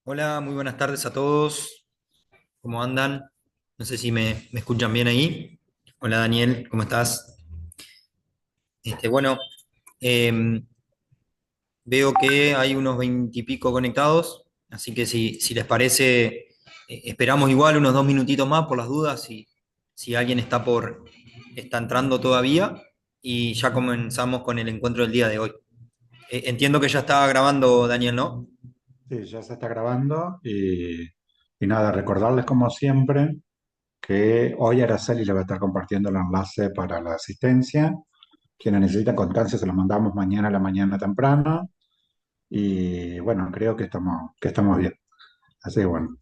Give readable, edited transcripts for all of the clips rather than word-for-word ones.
Hola, muy buenas tardes a todos. ¿Cómo andan? No sé si me escuchan bien ahí. Hola Daniel, ¿cómo estás? Bueno, eh, veo que hay unos veintipico conectados, así que si les parece, esperamos igual unos 2 minutitos más por las dudas, si alguien está entrando todavía, y ya comenzamos con el encuentro del día de hoy. Entiendo que ya está grabando Daniel, ¿no? Sí, ya se está grabando y nada, recordarles como siempre que hoy Araceli le va a estar compartiendo el enlace para la asistencia. Quienes necesitan constancia se lo mandamos mañana a la mañana temprano y bueno, creo que estamos bien. Así que bueno,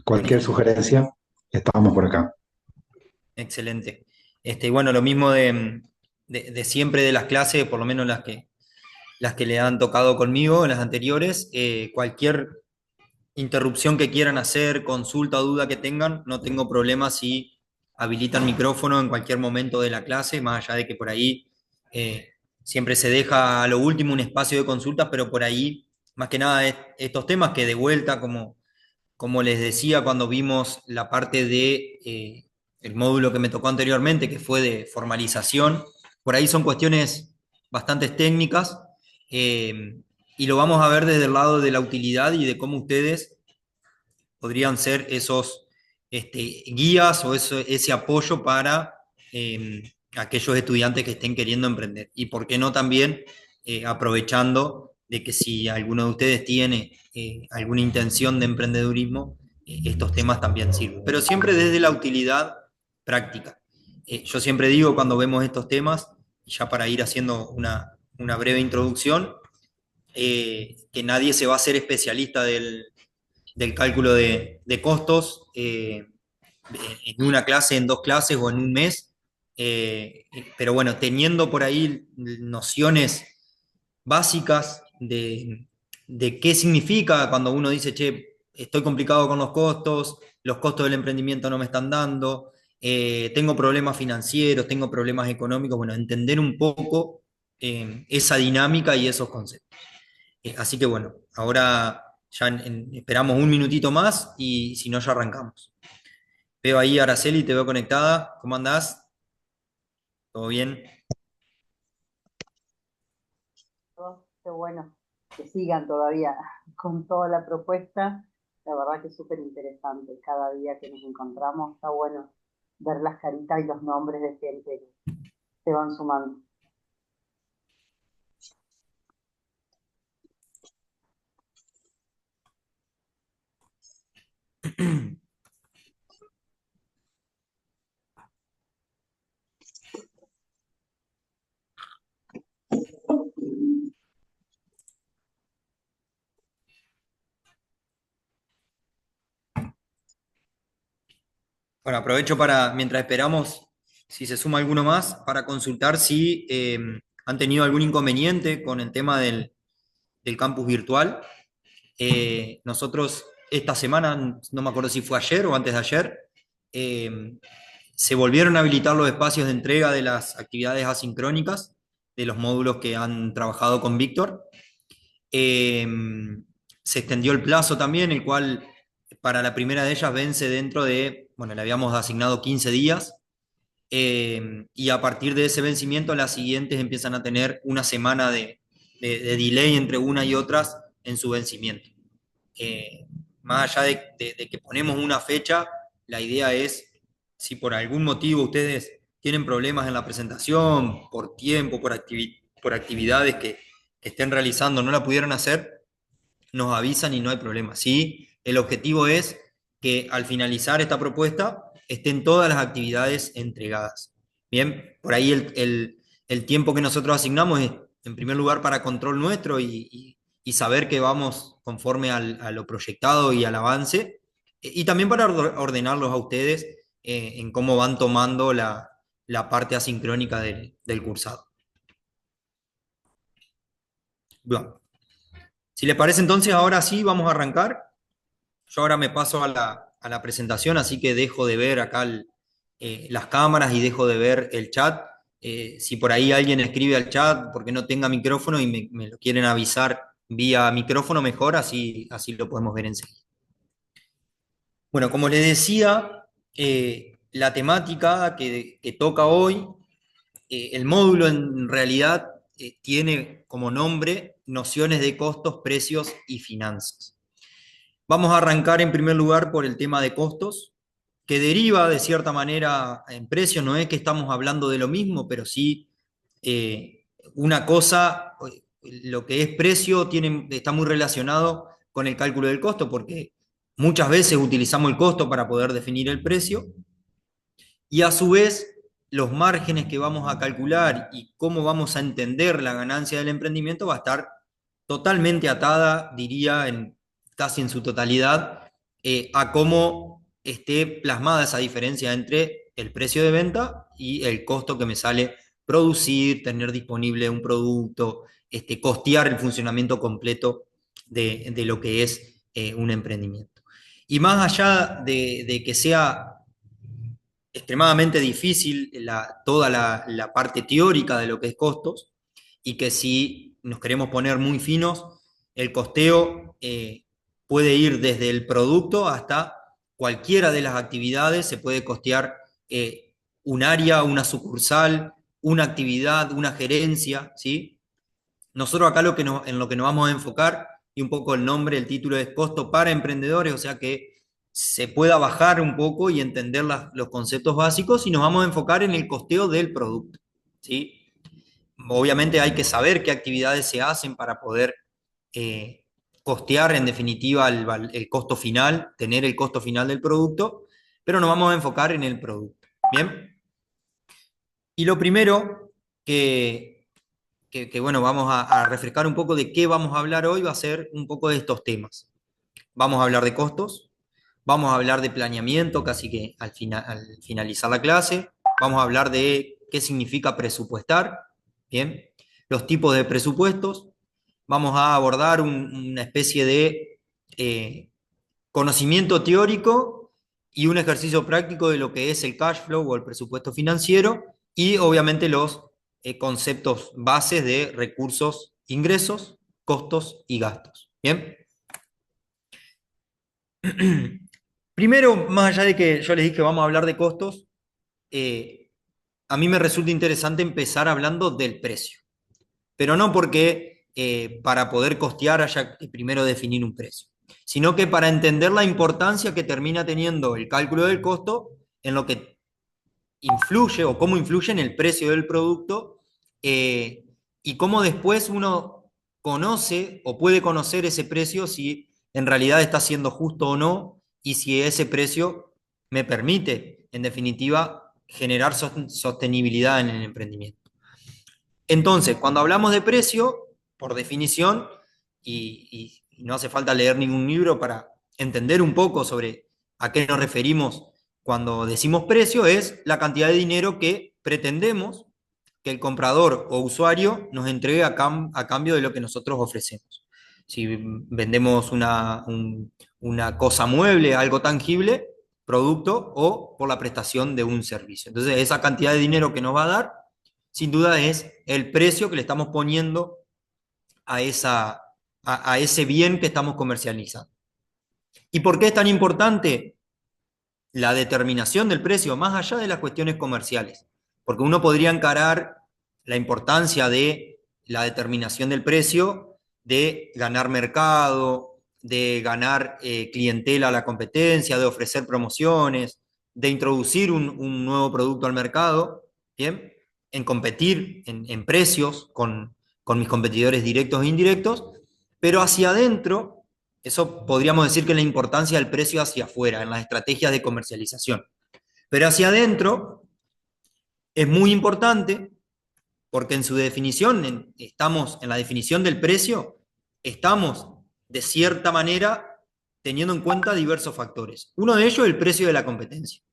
cualquier Buenísimo. sugerencia, estamos por acá. Excelente. Y bueno, lo mismo de siempre de las clases, por lo menos las que le han tocado conmigo, en las anteriores, cualquier interrupción que quieran hacer, consulta o duda que tengan, no tengo problema si habilitan micrófono en cualquier momento de la clase, más allá de que por ahí siempre se deja a lo último un espacio de consultas, pero por ahí, más que nada, estos temas que de vuelta, como les decía cuando vimos la parte de el módulo que me tocó anteriormente, que fue de formalización, por ahí son cuestiones bastante técnicas, eh, y lo vamos a ver desde el lado de la utilidad y de cómo ustedes podrían ser esos guías o ese apoyo para aquellos estudiantes que estén queriendo emprender. Y por qué no también aprovechando de que si alguno de ustedes tiene alguna intención de emprendedurismo, estos temas también sirven. Pero siempre desde la utilidad práctica. Yo siempre digo cuando vemos estos temas, ya para ir haciendo una breve introducción, que nadie se va a hacer especialista del cálculo de costos en una clase, en dos clases o en un mes. Pero bueno, teniendo por ahí nociones básicas de qué significa cuando uno dice, che, estoy complicado con los costos del emprendimiento no me están dando, tengo problemas financieros, tengo problemas económicos, bueno, entender un poco esa dinámica y esos conceptos. Así que bueno, ahora ya esperamos un minutito más y si no, ya arrancamos. Veo ahí a Araceli, te veo conectada. ¿Cómo andás? ¿Todo bien? Qué bueno que sigan todavía con toda la propuesta. La verdad que es súper interesante. Cada día que nos encontramos está bueno ver las caritas y los nombres de gente que se van sumando. Bueno, aprovecho para, mientras esperamos, si se suma alguno más, para consultar si han tenido algún inconveniente con el tema del campus virtual. Nosotros esta semana, no me acuerdo si fue ayer o antes de ayer, eh, se volvieron a habilitar los espacios de entrega de las actividades asincrónicas de los módulos que han trabajado con Víctor. Eh, Se extendió el plazo también, el cual para la primera de ellas vence dentro de, bueno, le habíamos asignado 15 días, y a partir de ese vencimiento las siguientes empiezan a tener una semana de delay entre una y otras en su vencimiento. Eh, Más allá de que ponemos una fecha, la idea es, si por algún motivo ustedes tienen problemas en la presentación, por tiempo, por actividades que estén realizando, no la pudieron hacer, nos avisan y no hay problema. Sí, el objetivo es que al finalizar esta propuesta estén todas las actividades entregadas. Bien, por ahí el tiempo que nosotros asignamos es, en primer lugar, para control nuestro y saber que vamos conforme a lo proyectado y al avance, y también para ordenarlos a ustedes en cómo van tomando la parte asincrónica del cursado. Bueno, si les parece entonces, ahora sí vamos a arrancar. Yo ahora me paso a la presentación, así que dejo de ver acá las cámaras y dejo de ver el chat. Si por ahí alguien escribe al chat porque no tenga micrófono y me lo quieren avisar vía micrófono mejor, así lo podemos ver enseguida. Bueno, como les decía, la temática que toca hoy, el módulo en realidad tiene como nombre nociones de costos, precios y finanzas. Vamos a arrancar en primer lugar por el tema de costos, que deriva de cierta manera en precios. No es que estamos hablando de lo mismo, pero sí una cosa, lo que es precio está muy relacionado con el cálculo del costo, porque muchas veces utilizamos el costo para poder definir el precio, y a su vez los márgenes que vamos a calcular y cómo vamos a entender la ganancia del emprendimiento va a estar totalmente atada, diría, casi en su totalidad, a cómo esté plasmada esa diferencia entre el precio de venta y el costo que me sale producir, tener disponible un producto, costear el funcionamiento completo de lo que es un emprendimiento. Y más allá de que sea extremadamente difícil toda la parte teórica de lo que es costos, y que si nos queremos poner muy finos, el costeo puede ir desde el producto hasta cualquiera de las actividades. Se puede costear un área, una sucursal, una actividad, una gerencia, ¿sí? Nosotros acá en lo que nos vamos a enfocar, y un poco el nombre, el título es Costo para Emprendedores, o sea que se pueda bajar un poco y entender los conceptos básicos, y nos vamos a enfocar en el costeo del producto, ¿sí? Obviamente hay que saber qué actividades se hacen para poder eh, costear en definitiva el costo final, tener el costo final del producto, pero nos vamos a enfocar en el producto. ¿Bien? Y lo primero bueno, vamos a refrescar un poco de qué vamos a hablar hoy, va a ser un poco de estos temas. Vamos a hablar de costos, vamos a hablar de planeamiento, casi que al finalizar la clase, vamos a hablar de qué significa presupuestar, ¿bien? Los tipos de presupuestos, vamos a abordar una especie de conocimiento teórico y un ejercicio práctico de lo que es el cash flow o el presupuesto financiero, y obviamente los conceptos bases de recursos, ingresos, costos y gastos. ¿Bien? Primero, más allá de que yo les dije que vamos a hablar de costos, a mí me resulta interesante empezar hablando del precio, pero no porque para poder costear haya que primero definir un precio, sino que para entender la importancia que termina teniendo el cálculo del costo en lo que influye o cómo influye en el precio del producto, y cómo después uno conoce o puede conocer ese precio, si en realidad está siendo justo o no, y si ese precio me permite, en definitiva, generar sostenibilidad en el emprendimiento. Entonces, cuando hablamos de precio, por definición, y no hace falta leer ningún libro para entender un poco sobre a qué nos referimos cuando decimos precio, es la cantidad de dinero que pretendemos que el comprador o usuario nos entregue a cambio de lo que nosotros ofrecemos. Si vendemos una cosa mueble, algo tangible, producto, o por la prestación de un servicio. Entonces, esa cantidad de dinero que nos va a dar, sin duda, es el precio que le estamos poniendo a ese bien que estamos comercializando. ¿Y por qué es tan importante la determinación del precio, más allá de las cuestiones comerciales? Porque uno podría encarar la importancia de la determinación del precio de ganar mercado, de ganar clientela a la competencia, de ofrecer promociones, de introducir un nuevo producto al mercado, ¿bien? En competir en precios con mis competidores directos e indirectos, pero hacia adentro, eso podríamos decir que es la importancia del precio hacia afuera, en las estrategias de comercialización. Pero hacia adentro es muy importante porque en su definición, estamos en la definición del precio, estamos de cierta manera teniendo en cuenta diversos factores. Uno de ellos es el precio de la competencia.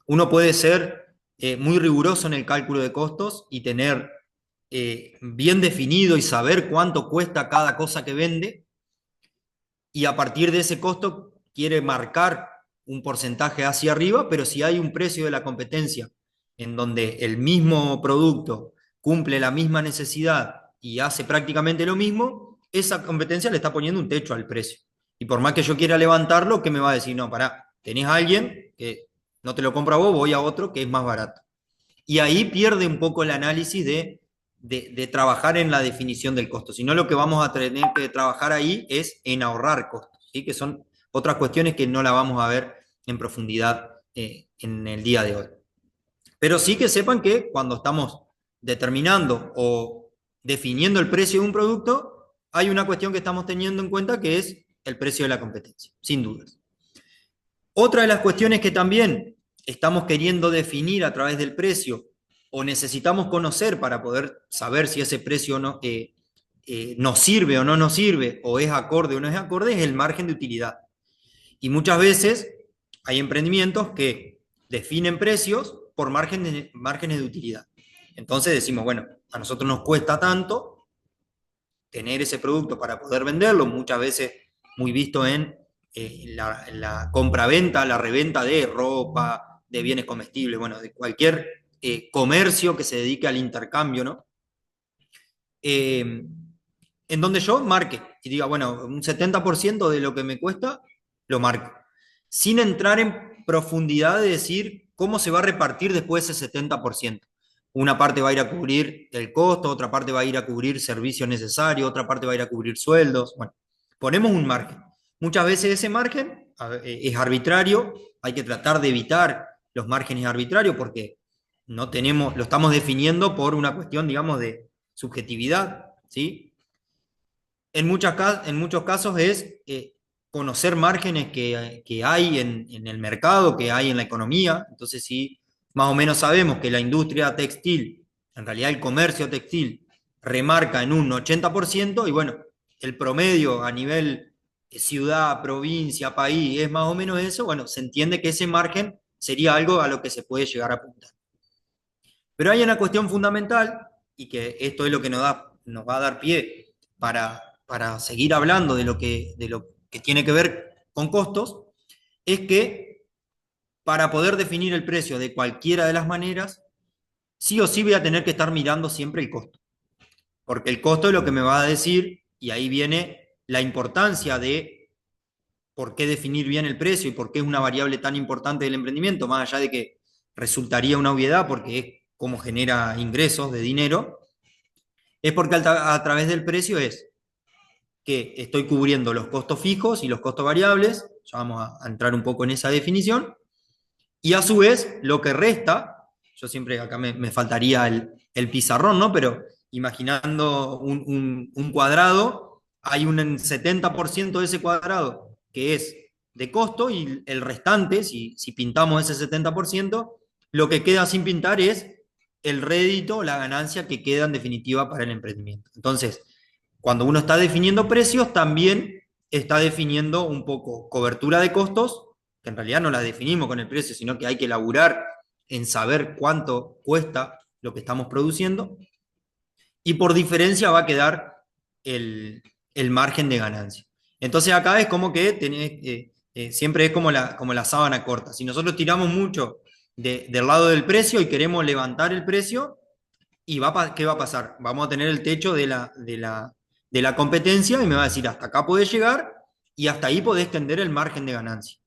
Uno puede ser muy riguroso en el cálculo de costos y tener bien definido y saber cuánto cuesta cada cosa que vende, y a partir de ese costo quiere marcar un porcentaje hacia arriba, pero si hay un precio de la competencia en donde el mismo producto cumple la misma necesidad y hace prácticamente lo mismo, esa competencia le está poniendo un techo al precio. Y por más que yo quiera levantarlo, ¿qué me va a decir? No, pará, tenés a alguien que no te lo compra vos, voy a otro que es más barato. Y ahí pierde un poco el análisis de trabajar en la definición del costo. Si no, lo que vamos a tener que trabajar ahí es en ahorrar costos, ¿sí? Que son otras cuestiones que no la vamos a ver en profundidad en el día de hoy. Pero sí que sepan que cuando estamos determinando o definiendo el precio de un producto, hay una cuestión que estamos teniendo en cuenta que es el precio de la competencia, sin dudas. Otra de las cuestiones que también estamos queriendo definir a través del precio o necesitamos conocer para poder saber si ese precio nos sirve o no nos sirve, o es acorde o no es acorde, es el margen de utilidad. Y muchas veces hay emprendimientos que definen precios por márgenes de utilidad. Entonces decimos, bueno, a nosotros nos cuesta tanto tener ese producto para poder venderlo, muchas veces muy visto en la compra-venta, la reventa de ropa, de bienes comestibles, bueno, de cualquier comercio que se dedique al intercambio, ¿no? En donde yo marque y diga, bueno, un 70% de lo que me cuesta, lo marco. Sin entrar en profundidad de decir cómo se va a repartir después ese 70%. Una parte va a ir a cubrir el costo, otra parte va a ir a cubrir servicios necesarios, otra parte va a ir a cubrir sueldos. Bueno, ponemos un margen. Muchas veces ese margen es arbitrario, hay que tratar de evitar los márgenes arbitrarios porque no tenemos, lo estamos definiendo por una cuestión, digamos, de subjetividad, ¿sí? En muchos casos es conocer márgenes que hay en el mercado, que hay en la economía. Entonces, si más o menos sabemos que la industria textil, en realidad el comercio textil, remarca en un 80%, y bueno, el promedio a nivel ciudad, provincia, país, es más o menos eso, bueno, se entiende que ese margen sería algo a lo que se puede llegar a apuntar. Pero hay una cuestión fundamental, y que esto es lo que nos va a dar pie para seguir hablando de lo que tiene que ver con costos, es que para poder definir el precio de cualquiera de las maneras, sí o sí voy a tener que estar mirando siempre el costo. Porque el costo es lo que me va a decir, y ahí viene la importancia de por qué definir bien el precio y por qué es una variable tan importante del emprendimiento, más allá de que resultaría una obviedad porque es como genera ingresos de dinero, es porque a través del precio es que estoy cubriendo los costos fijos y los costos variables, ya vamos a entrar un poco en esa definición, y a su vez lo que resta, yo siempre acá me faltaría el pizarrón, ¿no? Pero imaginando un cuadrado, hay un 70% de ese cuadrado que es de costo y el restante, si pintamos ese 70%, lo que queda sin pintar es el rédito, la ganancia que queda en definitiva para el emprendimiento. Entonces, cuando uno está definiendo precios, también está definiendo un poco cobertura de costos, que en realidad no la definimos con el precio, sino que hay que elaborar en saber cuánto cuesta lo que estamos produciendo, y por diferencia va a quedar el margen de ganancia. Entonces acá es como que siempre es como la sábana corta. Si nosotros tiramos mucho del lado del precio y queremos levantar el precio, ¿qué va a pasar? Vamos a tener el techo de la competencia y me va a decir, hasta acá podés llegar y hasta ahí podés tender el margen de ganancia.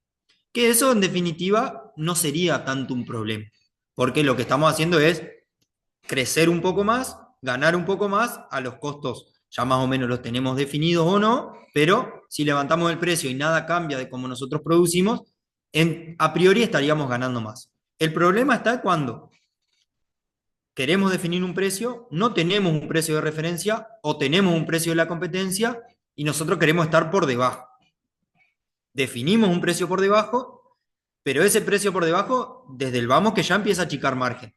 Que eso en definitiva no sería tanto un problema, porque lo que estamos haciendo es crecer un poco más, ganar un poco más a los costos, ya más o menos los tenemos definidos o no, pero si levantamos el precio y nada cambia de cómo nosotros producimos, a priori estaríamos ganando más. El problema está cuando queremos definir un precio, no tenemos un precio de referencia o tenemos un precio de la competencia y nosotros queremos estar por debajo. Definimos un precio por debajo, pero ese precio por debajo, desde el vamos que ya empieza a achicar margen,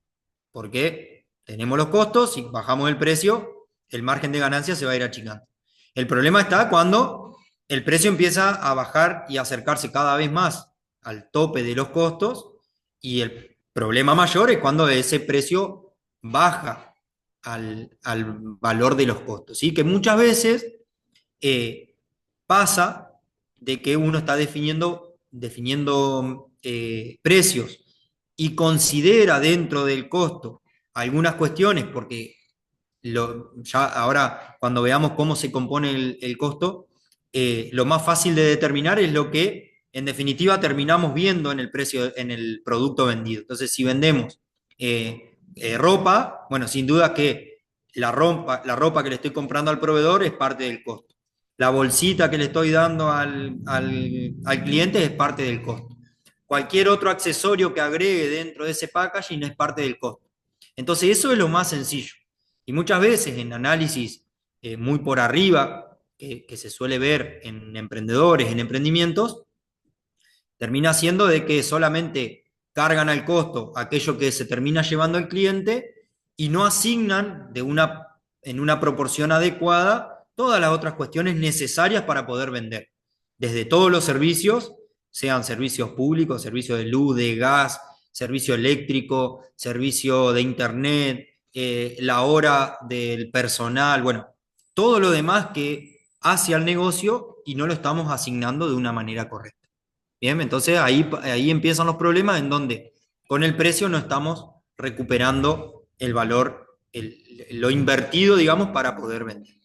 porque tenemos los costos y bajamos el precio, el margen de ganancia se va a ir achicando. El problema está cuando el precio empieza a bajar y a acercarse cada vez más al tope de los costos, y el problema mayor es cuando ese precio baja al valor de los costos, ¿sí? Que muchas veces pasa de que uno está definiendo precios y considera dentro del costo algunas cuestiones porque ya ahora cuando veamos cómo se compone el costo, lo más fácil de determinar es lo que en definitiva terminamos viendo en el precio, en el producto vendido. Entonces, si vendemos ropa, bueno, sin duda que la ropa que le estoy comprando al proveedor es parte del costo. La bolsita que le estoy dando al cliente es parte del costo. Cualquier otro accesorio que agregue dentro de ese packaging es parte del costo. Entonces, eso es lo más sencillo. Y muchas veces en análisis muy por arriba, que se suele ver en emprendedores, en emprendimientos, termina siendo de que solamente cargan al costo aquello que se termina llevando el cliente y no asignan en una proporción adecuada todas las otras cuestiones necesarias para poder vender. Desde todos los servicios, sean servicios públicos, servicios de luz, de gas, servicio eléctrico, servicio de internet, la hora del personal, bueno, todo lo demás que hace al negocio y no lo estamos asignando de una manera correcta. Bien, entonces ahí empiezan los problemas en donde con el precio no estamos recuperando el valor, lo invertido, digamos, para poder vender.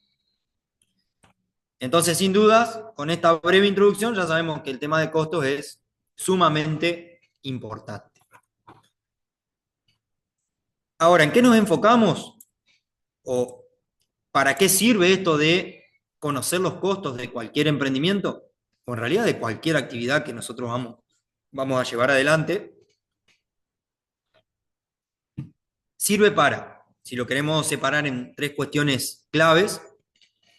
Entonces, sin dudas, con esta breve introducción ya sabemos que el tema de costos es sumamente importante. Ahora, ¿en qué nos enfocamos? ¿O para qué sirve esto de conocer los costos de cualquier emprendimiento? O en realidad de cualquier actividad que nosotros vamos a llevar adelante. Sirve para, si lo queremos separar en tres cuestiones claves,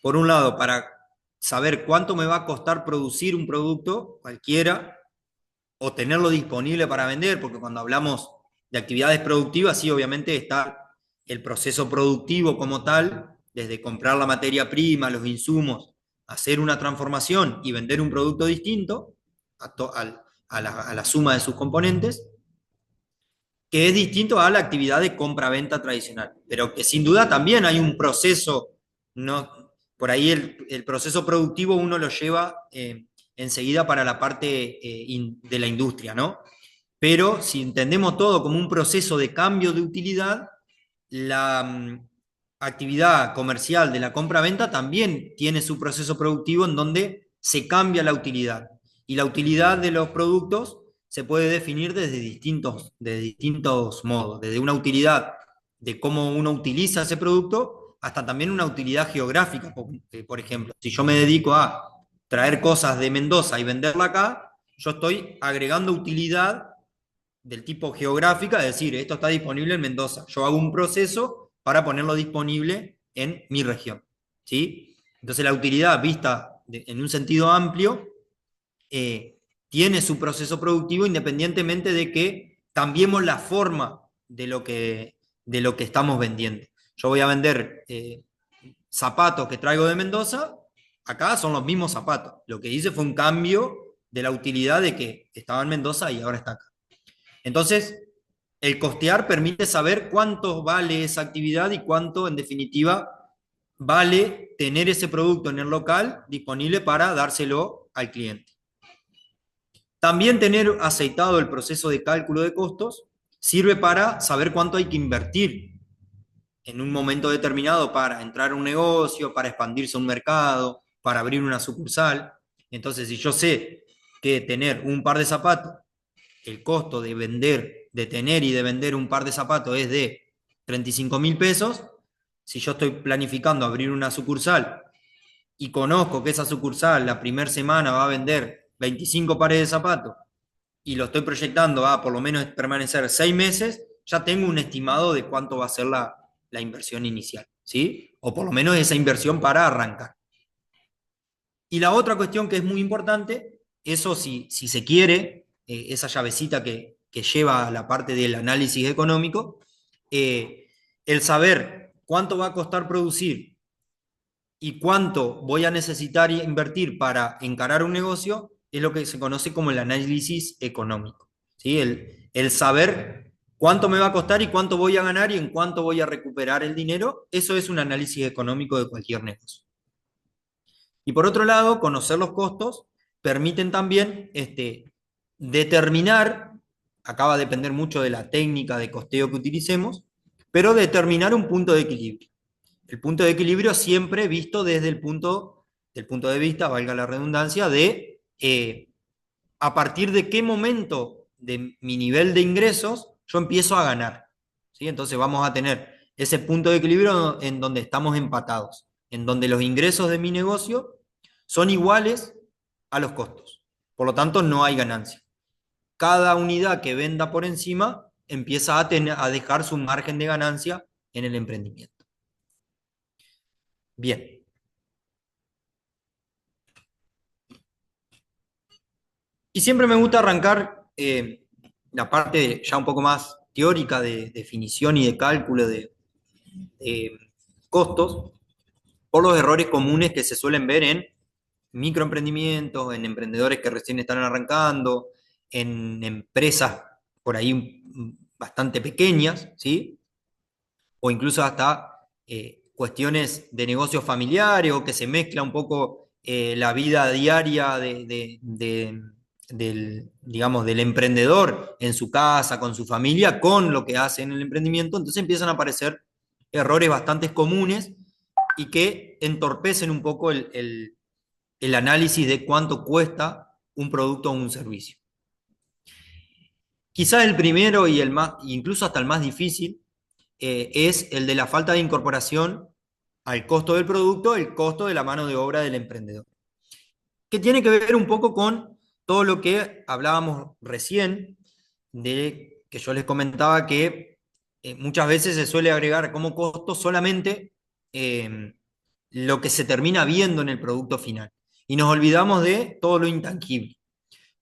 por un lado, para saber cuánto me va a costar producir un producto cualquiera o tenerlo disponible para vender, porque cuando hablamos de actividades productivas, sí, obviamente está el proceso productivo como tal, desde comprar la materia prima, los insumos, hacer una transformación y vender un producto distinto a la suma de sus componentes, que es distinto a la actividad de compra-venta tradicional, pero que sin duda también hay un proceso, no, por ahí el proceso productivo uno lo lleva enseguida para la parte de la industria, ¿no? Pero si entendemos todo como un proceso de cambio de utilidad, la actividad comercial de la compra-venta también tiene su proceso productivo en donde se cambia la utilidad. Y la utilidad de los productos se puede definir desde distintos modos, desde una utilidad de cómo uno utiliza ese producto, hasta también una utilidad geográfica, por ejemplo. Si yo me dedico a traer cosas de Mendoza y venderla acá, yo estoy agregando utilidad del tipo geográfica, es decir, esto está disponible en Mendoza. Yo hago un proceso para ponerlo disponible en mi región. ¿Sí? Entonces la utilidad vista en un sentido amplio tiene su proceso productivo independientemente de que cambiemos la forma de lo que estamos vendiendo. Yo voy a vender zapatos que traigo de Mendoza, acá son los mismos zapatos. Lo que hice fue un cambio de la utilidad de que estaba en Mendoza y ahora está acá. Entonces, el costear permite saber cuánto vale esa actividad y cuánto, en definitiva, vale tener ese producto en el local disponible para dárselo al cliente. También tener aceitado el proceso de cálculo de costos sirve para saber cuánto hay que invertir en un momento determinado para entrar a un negocio, para expandirse a un mercado, para abrir una sucursal. Entonces, si yo sé que tener un par de zapatos, el costo de vender, de tener y de vender un par de zapatos es de 35.000 pesos, si yo estoy planificando abrir una sucursal y conozco que esa sucursal la primera semana va a vender 25 pares de zapatos y lo estoy proyectando a por lo menos permanecer 6 meses, ya tengo un estimado de cuánto va a ser la inversión inicial, ¿sí? O por lo menos esa inversión para arrancar. Y la otra cuestión que es muy importante, eso si se quiere, esa llavecita que lleva a la parte del análisis económico, el saber cuánto va a costar producir y cuánto voy a necesitar invertir para encarar un negocio, es lo que se conoce como el análisis económico. ¿Sí? El saber cuánto me va a costar y cuánto voy a ganar y en cuánto voy a recuperar el dinero, eso es un análisis económico de cualquier negocio. Y por otro lado, conocer los costos permiten también determinar, acá va a depender mucho de la técnica de costeo que utilicemos, pero determinar un punto de equilibrio. El punto de equilibrio siempre visto desde del punto de vista, valga la redundancia, de a partir de qué momento de mi nivel de ingresos yo empiezo a ganar. ¿Sí? Entonces vamos a tener ese punto de equilibrio en donde estamos empatados, en donde los ingresos de mi negocio son iguales a los costos. Por lo tanto, no hay ganancia. Cada unidad que venda por encima empieza a dejar su margen de ganancia en el emprendimiento. Bien. Y siempre me gusta arrancar la parte ya un poco más teórica de definición y de cálculo de costos por los errores comunes que se suelen ver en microemprendimientos, en emprendedores que recién están arrancando, en empresas por ahí bastante pequeñas, ¿sí? O incluso hasta cuestiones de negocios familiares o que se mezcla un poco la vida diaria digamos, del emprendedor en su casa, con su familia, con lo que hace en el emprendimiento. Entonces empiezan a aparecer errores bastante comunes y que entorpecen un poco el análisis de cuánto cuesta un producto o un servicio. Quizás el primero y el más, incluso hasta el más difícil, es el de la falta de incorporación al costo del producto, el costo de la mano de obra del emprendedor, que tiene que ver un poco con todo lo que hablábamos recién, de que yo les comentaba que muchas veces se suele agregar como costo solamente lo que se termina viendo en el producto final, y nos olvidamos de todo lo intangible.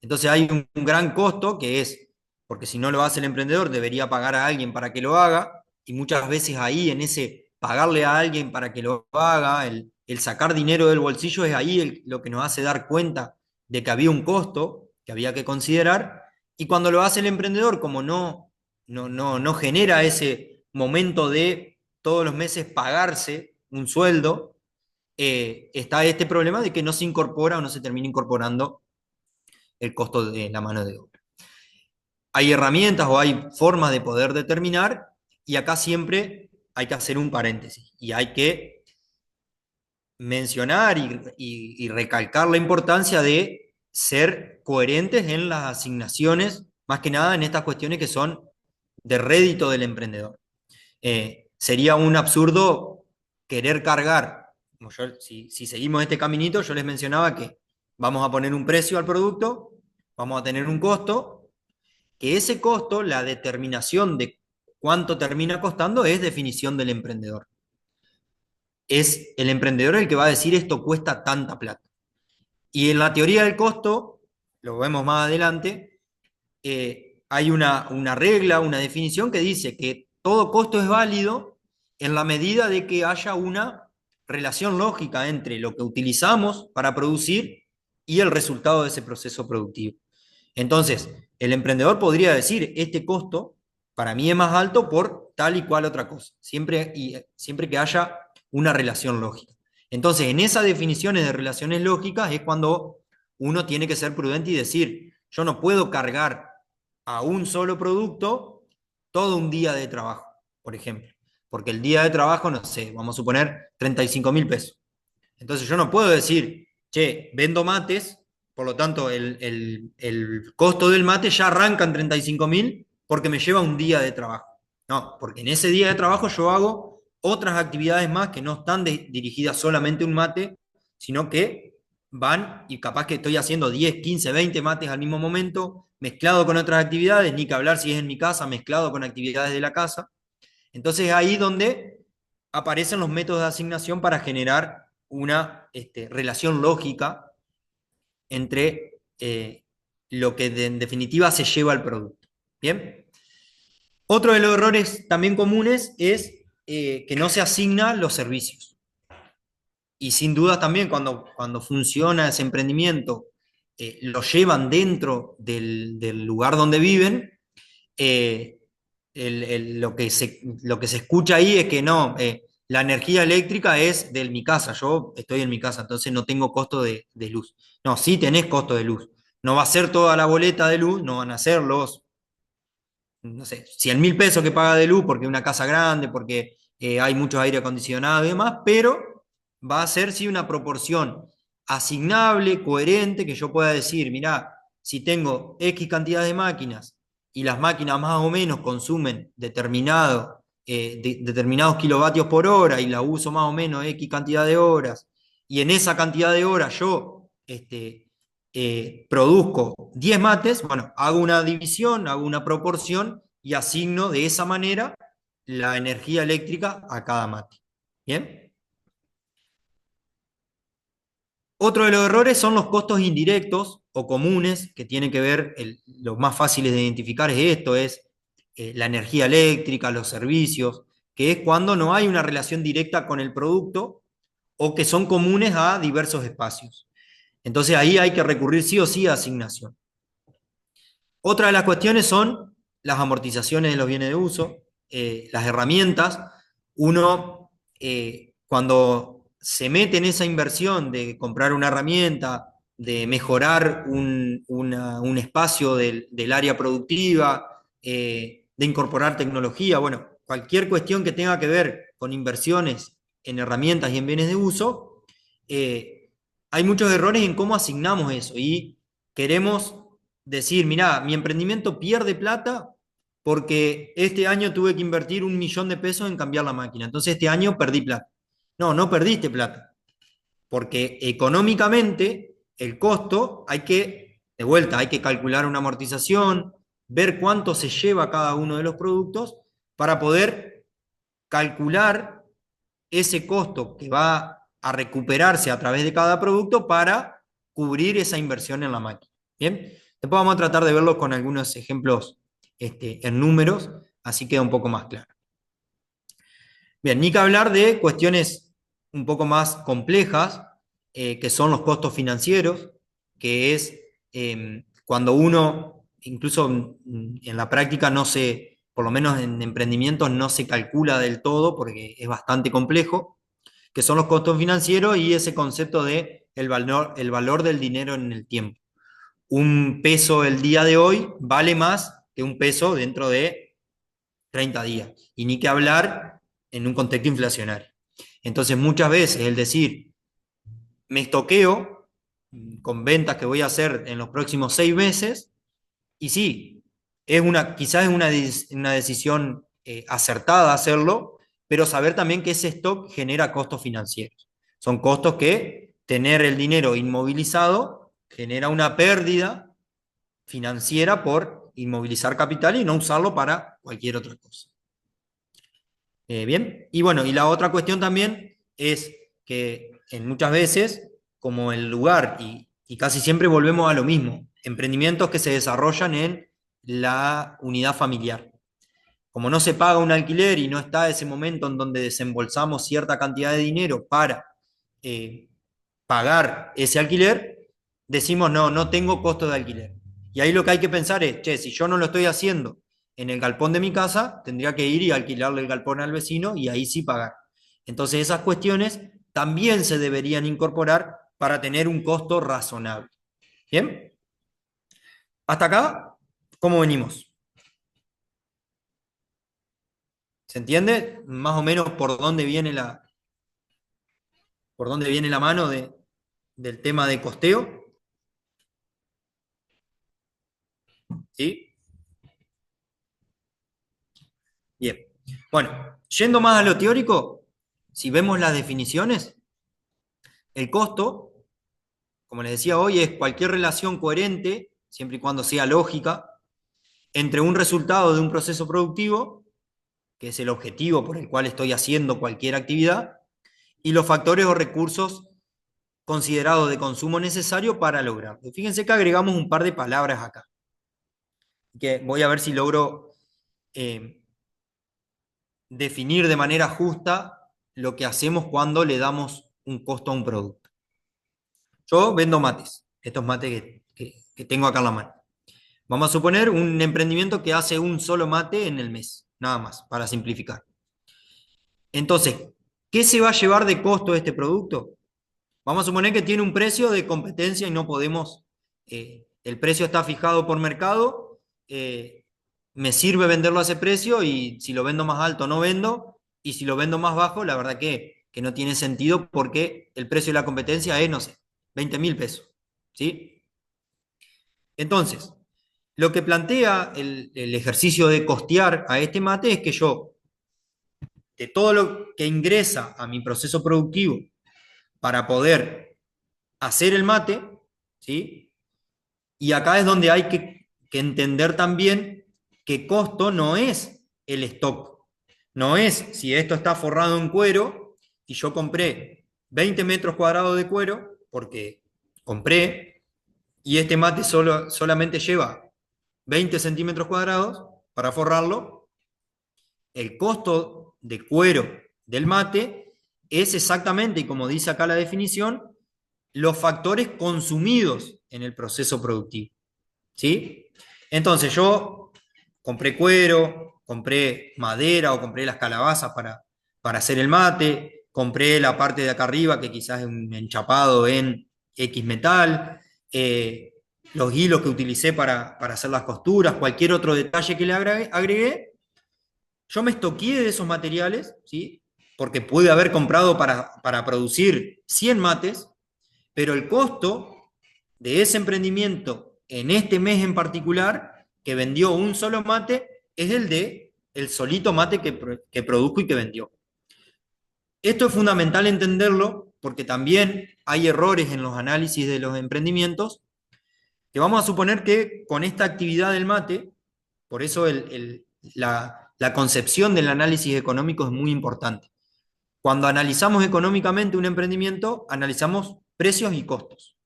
Entonces hay un gran costo que es, porque si no lo hace el emprendedor, debería pagar a alguien para que lo haga, y muchas veces ahí en ese pagarle a alguien para que lo haga, el sacar dinero del bolsillo es ahí lo que nos hace dar cuenta de que había un costo que había que considerar, y cuando lo hace el emprendedor, como no genera ese momento de todos los meses pagarse un sueldo, está este problema de que no se incorpora o no se termina incorporando el costo de la mano de obra. Hay herramientas o hay formas de poder determinar, y acá siempre hay que hacer un paréntesis y hay que mencionar y recalcar la importancia de ser coherentes en las asignaciones, más que nada en estas cuestiones que son de rédito del emprendedor. Sería un absurdo querer cargar, como si seguimos este caminito, yo les mencionaba que vamos a poner un precio al producto, vamos a tener un costo, que ese costo, la determinación de cuánto termina costando, es definición del emprendedor. Es el emprendedor el que va a decir esto cuesta tanta plata. Y en la teoría del costo, lo vemos más adelante, hay una regla, una definición que dice que todo costo es válido en la medida de que haya una relación lógica entre lo que utilizamos para producir y el resultado de ese proceso productivo. Entonces, el emprendedor podría decir, este costo para mí es más alto por tal y cual otra cosa, siempre que haya una relación lógica. Entonces, en esas definiciones de relaciones lógicas es cuando uno tiene que ser prudente y decir, yo no puedo cargar a un solo producto todo un día de trabajo, por ejemplo, porque el día de trabajo, no sé, vamos a suponer 35.000 pesos. Entonces yo no puedo decir, che, vendo mates, por lo tanto el costo del mate ya arranca en 35.000 porque me lleva un día de trabajo. No, porque en ese día de trabajo yo hago otras actividades más que no están dirigidas solamente a un mate, sino que van y capaz que estoy haciendo 10, 15, 20 mates al mismo momento, mezclado con otras actividades, ni que hablar si es en mi casa, mezclado con actividades de la casa. Entonces ahí donde aparecen los métodos de asignación para generar una relación lógica entre lo que en definitiva se lleva al producto. ¿Bien? Otro de los errores también comunes es que no se asignan los servicios. Y sin duda también cuando funciona ese emprendimiento, lo llevan dentro del lugar donde viven, lo que se escucha ahí es que no, la energía eléctrica es de mi casa, yo estoy en mi casa, entonces no tengo costo de luz. No, sí tenés costo de luz. No va a ser toda la boleta de luz, no van a ser los, no sé, 100.000 pesos que paga de luz porque es una casa grande, porque hay mucho aire acondicionado y demás, pero va a ser sí una proporción asignable, coherente, que yo pueda decir, mirá, si tengo X cantidad de máquinas y las máquinas más o menos consumen determinados kilovatios por hora y la uso más o menos X cantidad de horas, y en esa cantidad de horas yo produzco 10 mates, bueno, hago una división, hago una proporción y asigno de esa manera la energía eléctrica a cada mate. ¿Bien? Otro de los errores son los costos indirectos o comunes, que tienen que ver, los más fáciles de identificar es esto, es la energía eléctrica, los servicios, que es cuando no hay una relación directa con el producto o que son comunes a diversos espacios. Entonces ahí hay que recurrir sí o sí a asignación. Otra de las cuestiones son las amortizaciones de los bienes de uso, las herramientas. Uno, cuando se mete en esa inversión de comprar una herramienta, de mejorar un espacio del área productiva, de incorporar tecnología, bueno, cualquier cuestión que tenga que ver con inversiones en herramientas y en bienes de uso, hay muchos errores en cómo asignamos eso y queremos decir, mirá, mi emprendimiento pierde plata porque este año tuve que invertir 1 millón de pesos en cambiar la máquina. Entonces este año perdí plata. No, no perdiste plata. Porque económicamente el costo de vuelta, hay que calcular una amortización, ver cuánto se lleva cada uno de los productos para poder calcular ese costo que va a recuperarse a través de cada producto para cubrir esa inversión en la máquina. Bien, después vamos a tratar de verlo con algunos ejemplos en números, así queda un poco más claro. Bien, ni que hablar de cuestiones un poco más complejas, que son los costos financieros, que es cuando uno, incluso en la práctica no se, por lo menos en emprendimientos no se calcula del todo porque es bastante complejo, que son los costos financieros y ese concepto de el valor del dinero en el tiempo. Un peso el día de hoy vale más que un peso dentro de 30 días. Y ni que hablar en un contexto inflacionario. Entonces, muchas veces el decir, me estoqueo con ventas que voy a hacer en los próximos 6 meses, y sí, quizás es una decisión acertada hacerlo, pero saber también que ese stock genera costos financieros. Son costos que tener el dinero inmovilizado genera una pérdida financiera por inmovilizar capital y no usarlo para cualquier otra cosa. Bien, y bueno, y la otra cuestión también es que muchas veces, como el lugar, y casi siempre volvemos a lo mismo, emprendimientos que se desarrollan en la unidad familiar. Como no se paga un alquiler y no está ese momento en donde desembolsamos cierta cantidad de dinero para pagar ese alquiler, decimos, no, no tengo costo de alquiler. Y ahí lo que hay que pensar es, che, si yo no lo estoy haciendo en el galpón de mi casa, tendría que ir y alquilarle el galpón al vecino y ahí sí pagar. Entonces esas cuestiones también se deberían incorporar para tener un costo razonable. ¿Bien? Hasta acá, ¿cómo venimos? ¿Se entiende? Más o menos por dónde viene la mano del tema de costeo. ¿Sí? Bien. Bueno, yendo más a lo teórico, si vemos las definiciones, el costo, como les decía hoy, es cualquier relación coherente, siempre y cuando sea lógica, entre un resultado de un proceso productivo, que es el objetivo por el cual estoy haciendo cualquier actividad, y los factores o recursos considerados de consumo necesario para lograrlo. Fíjense que agregamos un par de palabras acá, que voy a ver si logro definir de manera justa lo que hacemos cuando le damos un costo a un producto. Yo vendo mates, estos mates que tengo acá en la mano. Vamos a suponer un emprendimiento que hace un solo mate en el mes, nada más, para simplificar. Entonces, ¿qué se va a llevar de costo este producto? Vamos a suponer que tiene un precio de competencia y no podemos, el precio está fijado por mercado, me sirve venderlo a ese precio y si lo vendo más alto no vendo, y si lo vendo más bajo, la verdad que no tiene sentido porque el precio de la competencia es, no sé, 20.000 pesos. ¿Sí? Entonces, lo que plantea el ejercicio de costear a este mate es que yo, de todo lo que ingresa a mi proceso productivo para poder hacer el mate, ¿sí? Y acá es donde hay que entender también que costo no es el stock, no es si esto está forrado en cuero y yo compré 20 metros cuadrados de cuero porque compré y este mate solamente lleva 20 centímetros cuadrados para forrarlo. El costo de cuero del mate es exactamente, y como dice acá la definición, los factores consumidos en el proceso productivo. ¿Sí? Entonces yo compré cuero, compré madera o compré las calabazas para hacer el mate, compré la parte de acá arriba que quizás es un enchapado en X metal, los hilos que utilicé para hacer las costuras, cualquier otro detalle que le agregué. Yo me estoqué de esos materiales, ¿sí? Porque pude haber comprado para producir 100 mates, pero el costo de ese emprendimiento en este mes en particular, que vendió un solo mate, es el de el solito mate que produjo y que vendió. Esto es fundamental entenderlo porque también hay errores en los análisis de los emprendimientos, que vamos a suponer que con esta actividad del mate, por eso la concepción del análisis económico es muy importante. Cuando analizamos económicamente un emprendimiento, analizamos precios y costos.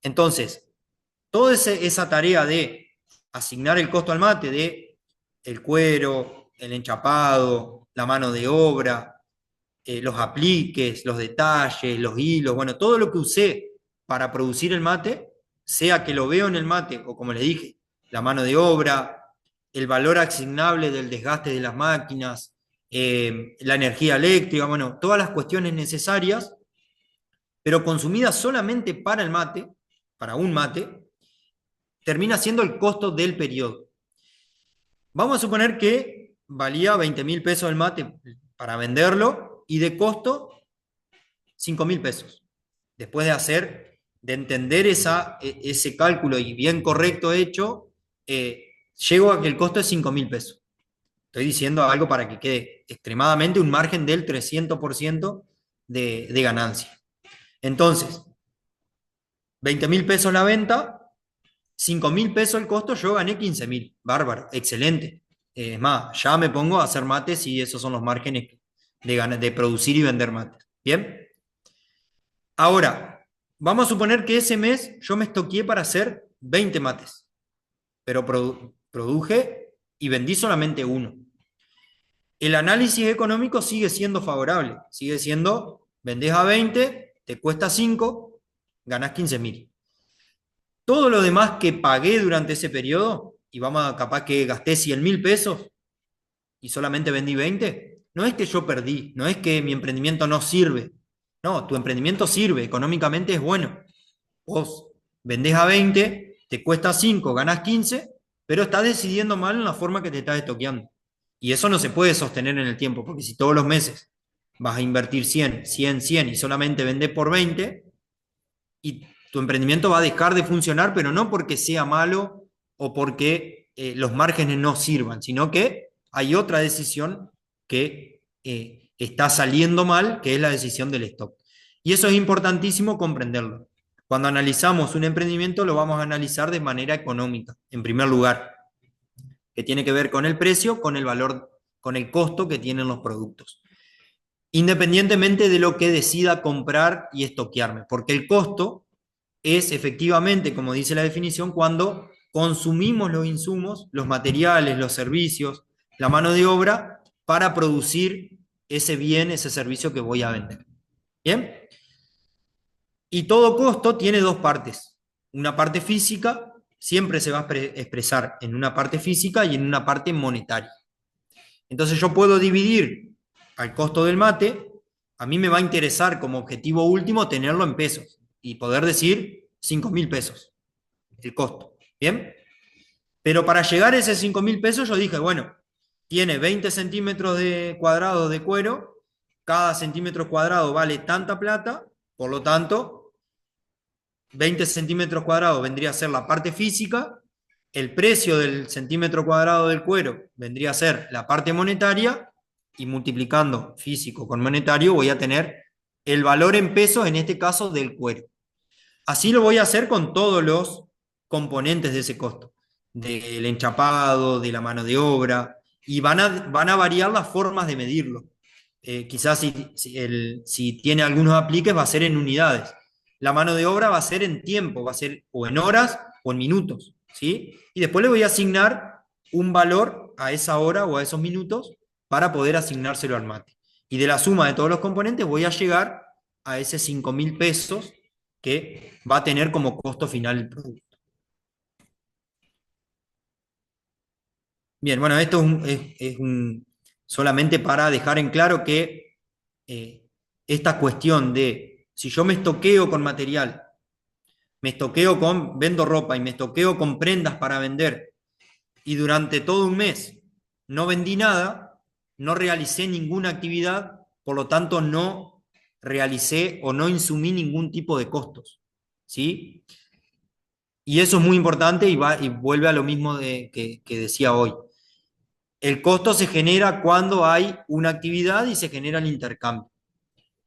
Entonces, toda esa tarea de asignar el costo al mate, de el cuero, el enchapado, la mano de obra, los apliques, los detalles, los hilos, bueno, todo lo que usé para producir el mate, sea que lo veo en el mate o como les dije, la mano de obra, el valor asignable del desgaste de las máquinas, la energía eléctrica, bueno, todas las cuestiones necesarias, pero consumidas solamente para el mate, para un mate, termina siendo el costo del periodo. Vamos a suponer que valía 20.000 pesos el mate para venderlo y de costo 5.000 pesos. Después de entender ese cálculo y bien correcto hecho, llego a que el costo es 5.000 pesos. Estoy diciendo algo para que quede extremadamente un margen del 300% de ganancia. Entonces, 20.000 pesos la venta, 5.000 pesos el costo, yo gané 15.000. Bárbaro, excelente. Es más, ya me pongo a hacer mates y esos son los márgenes de producir y vender mates. ¿Bien? Ahora, vamos a suponer que ese mes yo me estoqué para hacer 20 mates, pero produje y vendí solamente uno. El análisis económico sigue siendo favorable, sigue siendo, vendés a 20, te cuesta 5, ganás 15.000. Todo lo demás que pagué durante ese periodo, y vamos a capaz que gasté 100.000 pesos y solamente vendí 20, no es que yo perdí, no es que mi emprendimiento no sirve. No, tu emprendimiento sirve, económicamente es bueno. Vos vendés a 20, te cuesta 5, ganás 15, pero estás decidiendo mal en la forma que te estás estoqueando. Y eso no se puede sostener en el tiempo, porque si todos los meses vas a invertir 100, 100, 100 y solamente vendés por 20, y tu emprendimiento va a dejar de funcionar, pero no porque sea malo o porque los márgenes no sirvan, sino que hay otra decisión que está saliendo mal, que es la decisión del stock. Y eso es importantísimo comprenderlo. Cuando analizamos un emprendimiento lo vamos a analizar de manera económica, en primer lugar, que tiene que ver con el precio, con el valor, con el costo que tienen los productos, independientemente de lo que decida comprar y estoquearme, porque el costo es efectivamente, como dice la definición, cuando consumimos los insumos, los materiales, los servicios, la mano de obra para producir ese bien, ese servicio que voy a vender. ¿Bien? Y todo costo tiene dos partes. Una parte física, siempre se va a expresar en una parte física y en una parte monetaria. Entonces yo puedo dividir al costo del mate, a mí me va a interesar como objetivo último tenerlo en pesos y poder decir 5.000 pesos, el costo. ¿Bien? Pero para llegar a esos 5.000 pesos yo dije, bueno, tiene 20 centímetros cuadrados de cuero, cada centímetro cuadrado vale tanta plata, por lo tanto, 20 centímetros cuadrados vendría a ser la parte física, el precio del centímetro cuadrado del cuero vendría a ser la parte monetaria, y multiplicando físico con monetario voy a tener el valor en pesos, en este caso del cuero. Así lo voy a hacer con todos los componentes de ese costo, del enchapado, de la mano de obra, y van a variar las formas de medirlo. Quizás si tiene algunos apliques va a ser en unidades. La mano de obra va a ser en tiempo, va a ser o en horas o en minutos, ¿sí? Y después le voy a asignar un valor a esa hora o a esos minutos para poder asignárselo al mate. Y de la suma de todos los componentes voy a llegar a ese 5.000 pesos que va a tener como costo final el producto. Bien, bueno, esto solamente para dejar en claro que esta cuestión de si yo me estoqueo con material, vendo ropa y me estoqueo con prendas para vender y durante todo un mes no vendí nada, no realicé ninguna actividad, por lo tanto no realicé o no insumí ningún tipo de costos, ¿sí? Y eso es muy importante y vuelve a lo mismo que decía hoy. El costo se genera cuando hay una actividad y se genera el intercambio.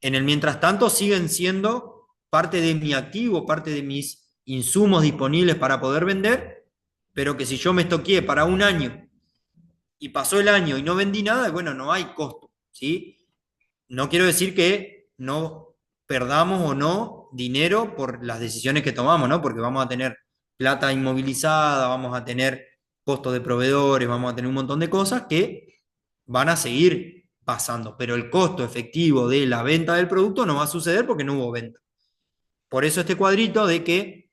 En el mientras tanto siguen siendo parte de mi activo, parte de mis insumos disponibles para poder vender, pero que si yo me estoqueé para un año y pasó el año y no vendí nada, bueno, no hay costo, ¿sí? No quiero decir que no perdamos o no dinero por las decisiones que tomamos, ¿no? Porque vamos a tener plata inmovilizada, vamos a tener costos de proveedores, vamos a tener un montón de cosas que van a seguir pasando, pero el costo efectivo de la venta del producto no va a suceder porque no hubo venta. Por eso este cuadrito de que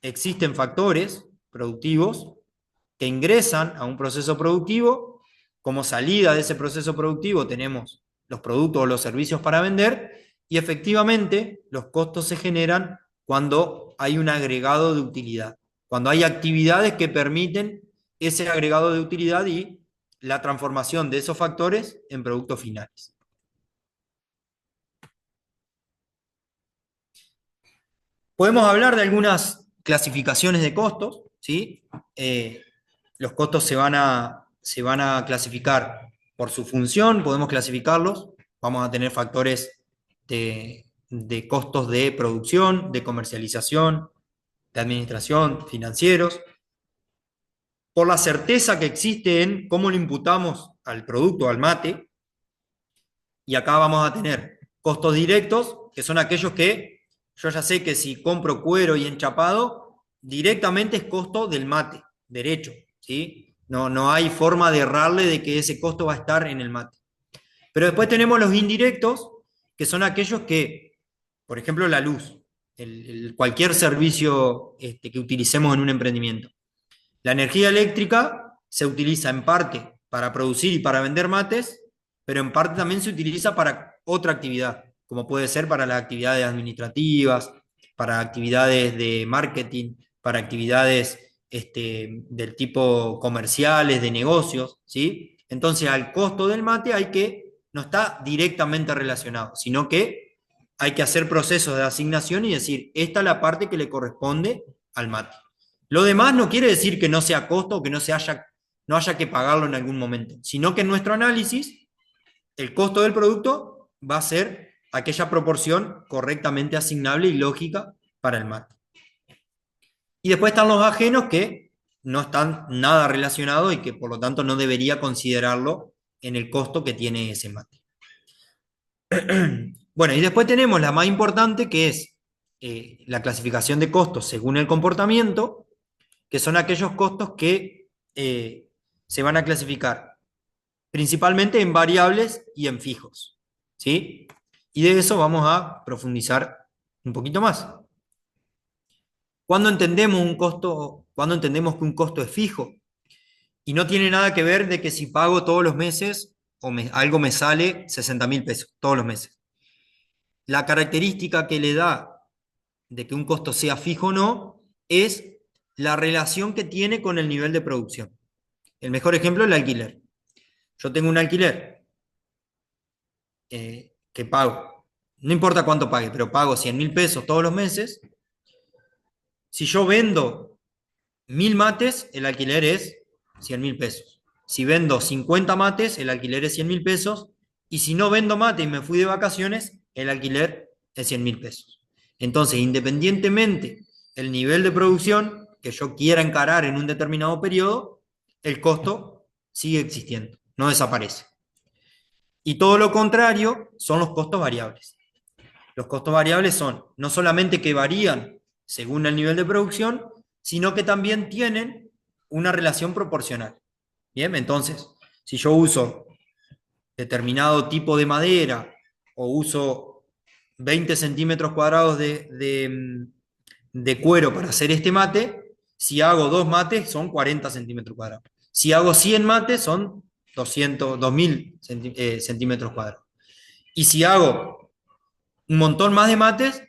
existen factores productivos que ingresan a un proceso productivo, como salida de ese proceso productivo tenemos los productos o los servicios para vender, y efectivamente los costos se generan cuando hay un agregado de utilidad, cuando hay actividades que permiten ese agregado de utilidad y la transformación de esos factores en productos finales. Podemos hablar de algunas clasificaciones de costos, ¿sí? Los costos se van a clasificar por su función, podemos clasificarlos, vamos a tener factores de costos de producción, de comercialización, de administración, financieros, por la certeza que existe en cómo lo imputamos al producto, al mate, y acá vamos a tener costos directos, que son aquellos que yo ya sé que si compro cuero y enchapado, directamente es costo del mate, derecho, ¿sí? No hay forma de errarle de que ese costo va a estar en el mate. Pero después tenemos los indirectos, que son aquellos que, por ejemplo, la luz, cualquier servicio que utilicemos en un emprendimiento. La energía eléctrica se utiliza en parte para producir y para vender mates, pero en parte también se utiliza para otra actividad, como puede ser para las actividades administrativas, para actividades de marketing, para actividades del tipo comerciales, de negocios, ¿sí? Entonces al costo del mate no está directamente relacionado, sino que hay que hacer procesos de asignación y decir, esta es la parte que le corresponde al mate. Lo demás no quiere decir que no sea costo o que no haya que pagarlo en algún momento, sino que en nuestro análisis el costo del producto va a ser aquella proporción correctamente asignable y lógica para el mate. Y después están los ajenos que no están nada relacionados y que por lo tanto no debería considerarlo en el costo que tiene ese mate. Bueno, y después tenemos la más importante, que es la clasificación de costos según el comportamiento, que son aquellos costos que se van a clasificar principalmente en variables y en fijos, ¿sí? Y de eso vamos a profundizar un poquito más. ¿Cuándo entendemos que un costo es fijo? Y no tiene nada que ver de que si pago todos los meses algo me sale 60.000 pesos todos los meses. La característica que le da de que un costo sea fijo o no es la relación que tiene con el nivel de producción. El mejor ejemplo es el alquiler. yo tengo un alquiler que pago, no importa cuánto pague, pero pago 100.000 pesos todos los meses. Si yo vendo 1.000 mates, el alquiler es 100.000 pesos. Si vendo 50 mates, el alquiler es 100.000 pesos. Y si no vendo mate y me fui de vacaciones, el alquiler es 100.000 pesos. Entonces, independientemente del nivel de producción que yo quiera encarar en un determinado periodo, el costo sigue existiendo, no desaparece. Y todo lo contrario son los costos variables. Los costos variables son no solamente que varían según el nivel de producción, sino que también tienen una relación proporcional. Bien, entonces, si yo uso determinado tipo de madera o uso 20 centímetros cuadrados de cuero para hacer este mate, si hago 2 mates son 40 centímetros cuadrados. Si hago 100 mates son 2.000 centímetros cuadrados. Y si hago un montón más de mates,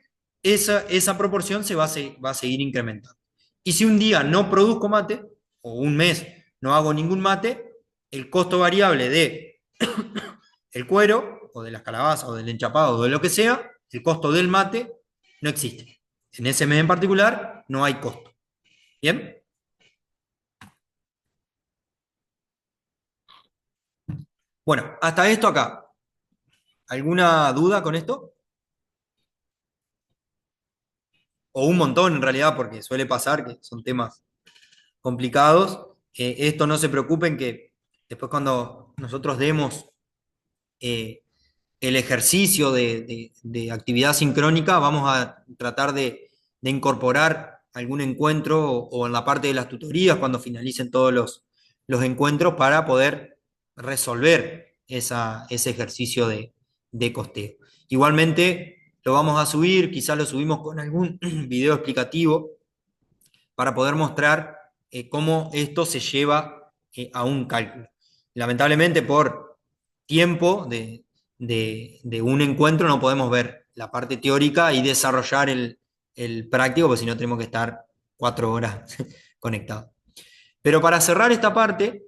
esa proporción va a seguir incrementando. Y si un día no produzco mate, o un mes no hago ningún mate, el costo variable de el cuero, o de las calabazas, o del enchapado, o de lo que sea, el costo del mate no existe. En ese mes en particular no hay costo. ¿Bien? Bueno, hasta esto acá. ¿Alguna duda con esto? O un montón en realidad, porque suele pasar que son temas complicados. Esto no se preocupen que después cuando nosotros demos eh, el ejercicio de actividad sincrónica, vamos a tratar de incorporar algún encuentro o en la parte de las tutorías cuando finalicen todos los encuentros para poder resolver ese ejercicio de costeo. Igualmente lo vamos a subir, quizás lo subimos con algún video explicativo para poder mostrar cómo esto se lleva a un cálculo. Lamentablemente por tiempo de un encuentro no podemos ver la parte teórica y desarrollar el práctico, porque si no tenemos que estar 4 horas conectados. Pero para cerrar esta parte,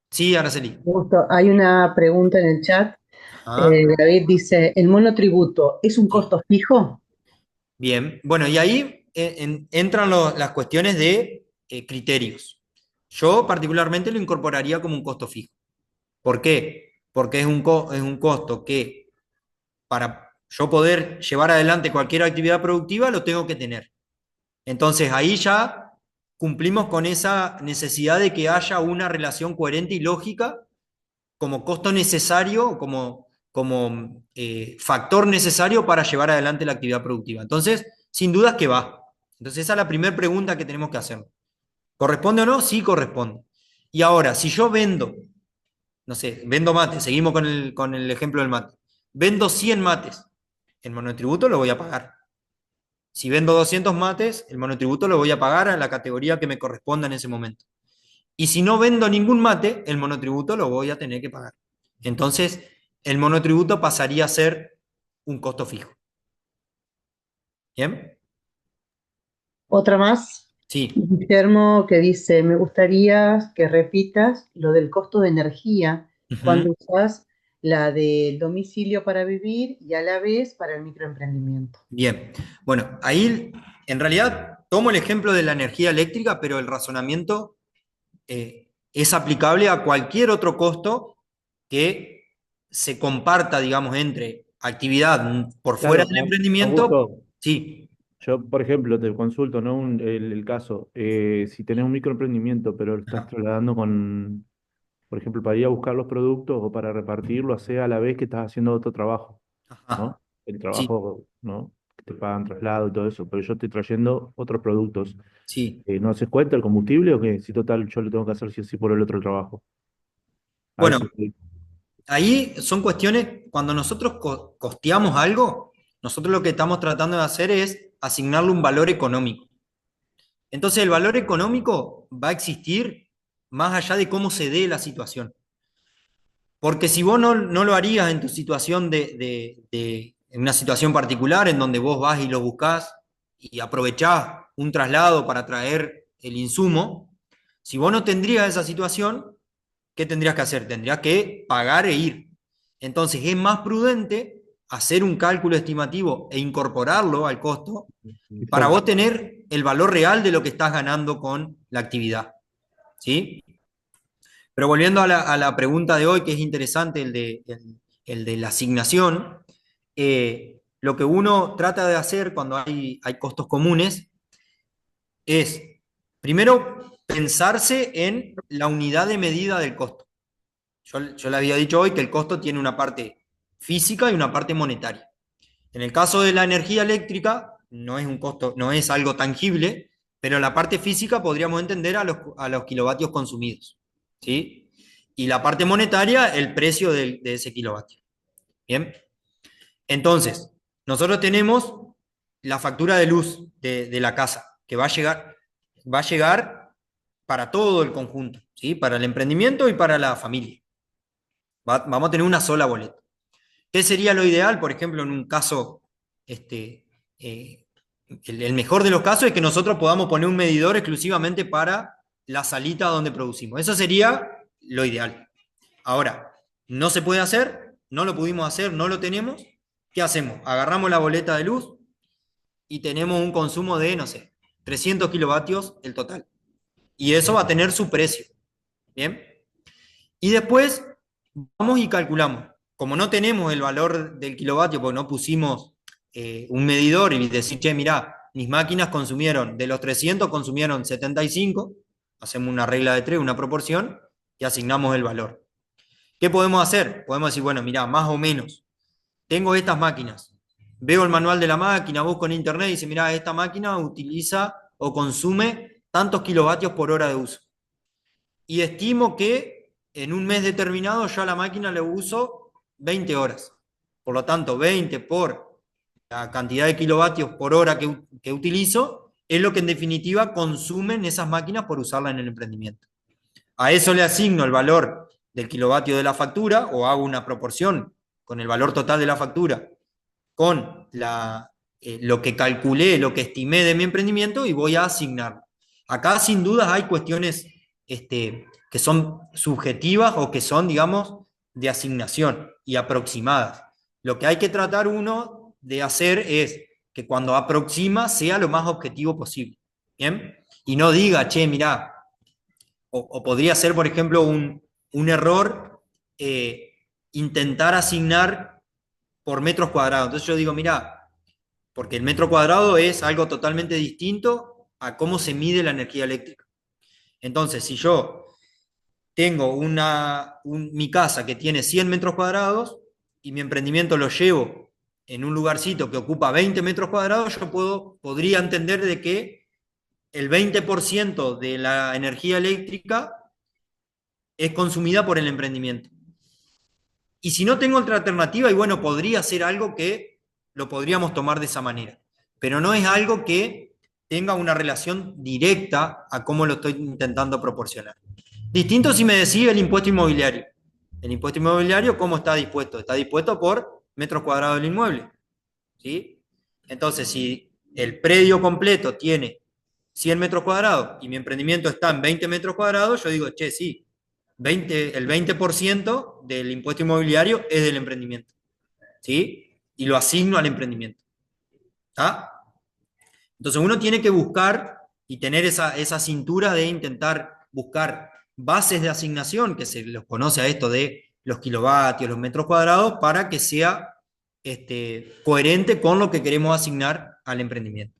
sí, Araceli. Justo, hay una pregunta en el chat. Ajá, David dice, ¿el monotributo es un sí. costo fijo? Bien, bueno, y ahí entran las cuestiones de criterios. Yo particularmente lo incorporaría como un costo fijo. ¿Por qué? Porque es un costo que para yo poder llevar adelante cualquier actividad productiva lo tengo que tener. Entonces ahí ya cumplimos con esa necesidad de que haya una relación coherente y lógica como costo necesario, como factor necesario para llevar adelante la actividad productiva. Entonces, sin dudas que va. Entonces esa es la primera pregunta que tenemos que hacer. ¿Corresponde o no? Sí corresponde. Y ahora, si yo vendo, no sé, vendo mate, seguimos con el ejemplo del mate, vendo 100 mates, el monotributo lo voy a pagar. Si vendo 200 mates, el monotributo lo voy a pagar a la categoría que me corresponda en ese momento. Y si no vendo ningún mate, el monotributo lo voy a tener que pagar. Entonces, el monotributo pasaría a ser un costo fijo. ¿Bien? Otra más. Sí. Guillermo que dice, me gustaría que repitas lo del costo de energía Ujú. cuando usas la del domicilio para vivir y a la vez para el microemprendimiento. Bien. Bueno, ahí en realidad tomo el ejemplo de la energía eléctrica, pero el razonamiento es aplicable a cualquier otro costo que se comparta, digamos, entre actividad por fuera Claro, del emprendimiento. Augusto, Sí. yo por ejemplo te consulto, ¿no? El caso, si tenés un microemprendimiento, pero lo estás Ajá. trasladando con, por ejemplo, para ir a buscar los productos o para repartirlo, sea a la vez que estás haciendo otro trabajo, Ajá. ¿no? El Sí. trabajo, ¿no? Que te pagan traslado y todo eso, pero yo estoy trayendo otros productos. Sí. ¿No haces cuenta el combustible o qué? Si total yo lo tengo que hacer sí o sí por el otro trabajo. A Bueno, eso estoy. ahí son cuestiones, cuando nosotros costeamos algo, nosotros lo que estamos tratando de hacer es asignarle un valor económico. Entonces el valor económico va a existir más allá de cómo se dé la situación. Porque si vos no lo harías en tu situación en una situación particular en donde vos vas y lo buscás y aprovechás un traslado para traer el insumo, si vos no tendrías esa situación, ¿qué tendrías que hacer? Tendrías que pagar e ir. Entonces es más prudente hacer un cálculo estimativo e incorporarlo al costo para Exacto. vos tener el valor real de lo que estás ganando con la actividad. ¿Sí? Pero volviendo a la pregunta de hoy, que es interesante, el de la asignación, lo que uno trata de hacer cuando hay costos comunes es, primero, pensarse en la unidad de medida del costo. Yo le había dicho hoy que el costo tiene una parte física y una parte monetaria. En el caso de la energía eléctrica, no es un costo, no es algo tangible, pero la parte física podríamos entender a los kilovatios consumidos, ¿sí? Y la parte monetaria, el precio de ese kilovatio. Bien. Entonces, nosotros tenemos la factura de luz de la casa, que va a llegar para todo el conjunto, ¿sí? Para el emprendimiento y para la familia. Vamos a tener una sola boleta. ¿Qué sería lo ideal? Por ejemplo, en un caso, este, el mejor de los casos es que nosotros podamos poner un medidor exclusivamente para la salita donde producimos. Eso sería lo ideal. Ahora, no se puede hacer, no lo pudimos hacer, no lo tenemos. ¿Qué hacemos? Agarramos la boleta de luz y tenemos un consumo de, no sé, 300 kilovatios el total. Y eso va a tener su precio. ¿Bien? Y después vamos y calculamos. Como no tenemos el valor del kilovatio, porque no pusimos un medidor y decir, che, mirá, mis máquinas consumieron, de los 300 consumieron 75, hacemos una regla de 3, una proporción, y asignamos el valor. ¿Qué podemos hacer? Podemos decir, bueno, mirá, más o menos, tengo estas máquinas, veo el manual de la máquina, busco en internet y dice, mirá, esta máquina utiliza o consume tantos kilovatios por hora de uso. Y estimo que en un mes determinado yo a la máquina le uso 20 horas. Por lo tanto, 20 por la cantidad de kilovatios por hora que utilizo es lo que en definitiva consumen esas máquinas por usarla en el emprendimiento. A eso le asigno el valor del kilovatio de la factura o hago una proporción con el valor total de la factura con lo que calculé, lo que estimé de mi emprendimiento y voy a asignar. Acá sin dudas hay cuestiones que son subjetivas o que son, digamos, de asignación y aproximadas. Lo que hay que tratar uno de hacer es que cuando aproxima sea lo más objetivo posible. ¿Bien? Y no diga, che, mirá, o podría ser, por ejemplo, un error intentar asignar por metros cuadrados. Entonces yo digo, mirá, porque el metro cuadrado es algo totalmente distinto a cómo se mide la energía eléctrica. Entonces, si yo tengo mi casa que tiene 100 metros cuadrados y mi emprendimiento lo llevo en un lugarcito que ocupa 20 metros cuadrados, yo podría entender de que el 20% de la energía eléctrica es consumida por el emprendimiento. Y si no tengo otra alternativa, y bueno, podría ser algo que lo podríamos tomar de esa manera, pero no es algo que tenga una relación directa a cómo lo estoy intentando proporcionar. Distinto si me decía el impuesto inmobiliario. El impuesto inmobiliario, ¿cómo está dispuesto? Está dispuesto por metros cuadrados del inmueble. ¿Sí? Entonces, si el predio completo tiene 100 metros cuadrados y mi emprendimiento está en 20 metros cuadrados, yo digo, che, sí, el 20% del impuesto inmobiliario es del emprendimiento. ¿Sí? Y lo asigno al emprendimiento. ¿Está? Entonces uno tiene que buscar y tener esa cintura de intentar buscar bases de asignación, que se los conoce a esto de los kilovatios, los metros cuadrados, para que sea coherente con lo que queremos asignar al emprendimiento.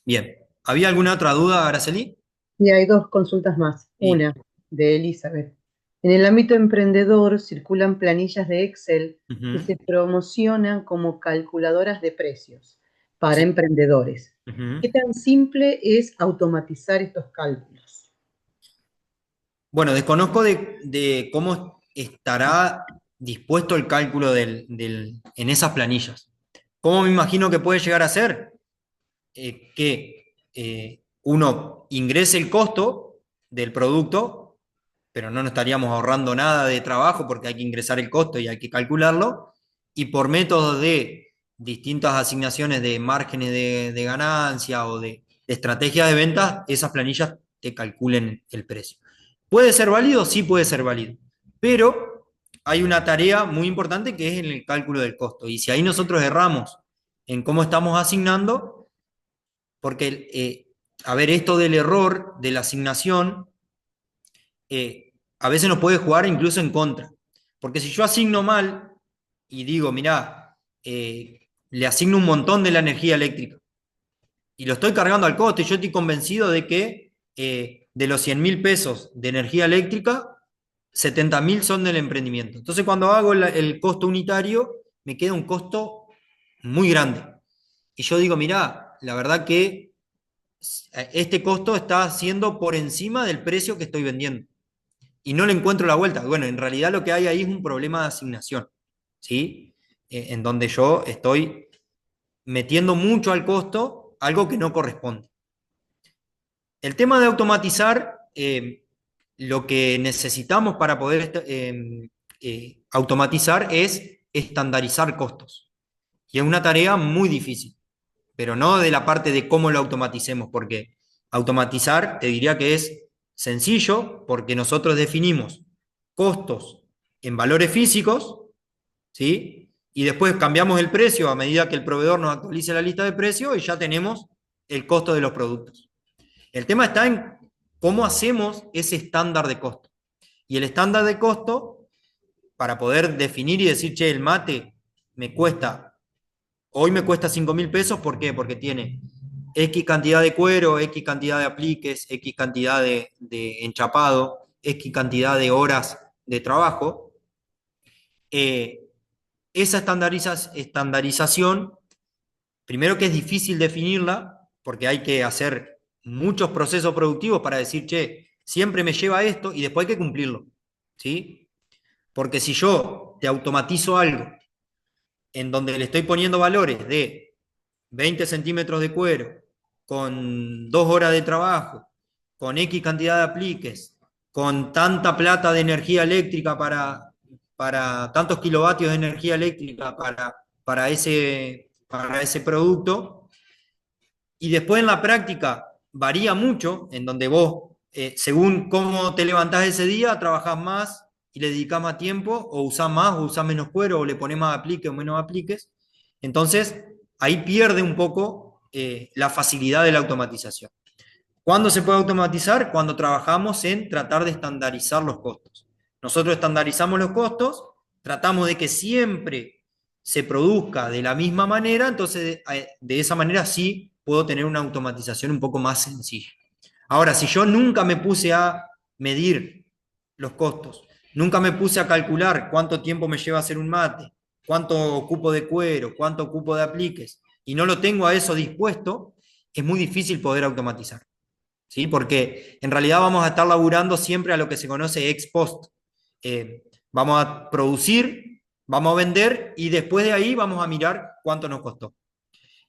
Bien, ¿había alguna otra duda, Araceli? Y hay dos consultas más. Sí. Una de Elizabeth. En el ámbito emprendedor circulan planillas de Excel que se promocionan como calculadoras de precios para Sí. emprendedores. Ujú. ¿Qué tan simple es automatizar estos cálculos? Bueno, desconozco de cómo estará dispuesto el cálculo en esas planillas. ¿Cómo me imagino que puede llegar a ser? Que uno ingrese el costo del producto, pero no nos estaríamos ahorrando nada de trabajo porque hay que ingresar el costo y hay que calcularlo, y por métodos de distintas asignaciones de márgenes de ganancia o de estrategia de ventas, esas planillas te calculen el precio. ¿Puede ser válido? Sí puede ser válido, pero hay una tarea muy importante que es en el cálculo del costo. Y si ahí nosotros erramos en cómo estamos asignando, porque, a ver, esto del error de la asignación, a veces nos puede jugar incluso en contra. Porque si yo asigno mal y digo, mirá, le asigno un montón de la energía eléctrica y lo estoy cargando al costo, y yo estoy convencido de que de los 100.000 pesos de energía eléctrica, 70.000 son del emprendimiento. Entonces, cuando hago el costo unitario, me queda un costo muy grande. Y yo digo, mirá, la verdad que este costo está siendo por encima del precio que estoy vendiendo. Y no le encuentro la vuelta. Bueno, en realidad lo que hay ahí es un problema de asignación, ¿sí? En donde yo estoy metiendo mucho al costo, algo que no corresponde. El tema de automatizar, lo que necesitamos para poder automatizar es estandarizar costos. Y es una tarea muy difícil, pero no de la parte de cómo lo automaticemos, porque automatizar te diría que es sencillo, porque nosotros definimos costos en valores físicos, ¿sí? Y después cambiamos el precio a medida que el proveedor nos actualice la lista de precios y ya tenemos el costo de los productos. El tema está en cómo hacemos ese estándar de costo. Y el estándar de costo, para poder definir y decir, che, el mate me cuesta, hoy me cuesta 5.000 pesos, ¿por qué? Porque tiene X cantidad de cuero, X cantidad de apliques, X cantidad de enchapado, X cantidad de horas de trabajo. Esa estandarización, primero que es difícil definirla, porque hay que hacer muchos procesos productivos para decir, che, siempre me lleva esto y después hay que cumplirlo, ¿sí? Porque si yo te automatizo algo en donde le estoy poniendo valores de 20 centímetros de cuero, con 2 horas de trabajo, con X cantidad de apliques, con tanta plata de energía eléctrica para tantos kilovatios de energía eléctrica para ese producto, y después en la práctica varía mucho, en donde vos, según cómo te levantás ese día, trabajás más y le dedicás más tiempo, o usás más o usás menos cuero, o le ponés más apliques o menos apliques. Entonces, ahí pierde un poco la facilidad de la automatización. ¿Cuándo se puede automatizar? Cuando trabajamos en tratar de estandarizar los costos. Nosotros estandarizamos los costos, tratamos de que siempre se produzca de la misma manera, entonces de esa manera sí puedo tener una automatización un poco más sencilla. Ahora, si yo nunca me puse a medir los costos, nunca me puse a calcular cuánto tiempo me lleva hacer un mate, cuánto ocupo de cuero, cuánto ocupo de apliques, y no lo tengo a eso dispuesto, es muy difícil poder automatizar. ¿Sí? Porque en realidad vamos a estar laburando siempre a lo que se conoce ex post. Vamos a producir, vamos a vender y después de ahí vamos a mirar cuánto nos costó.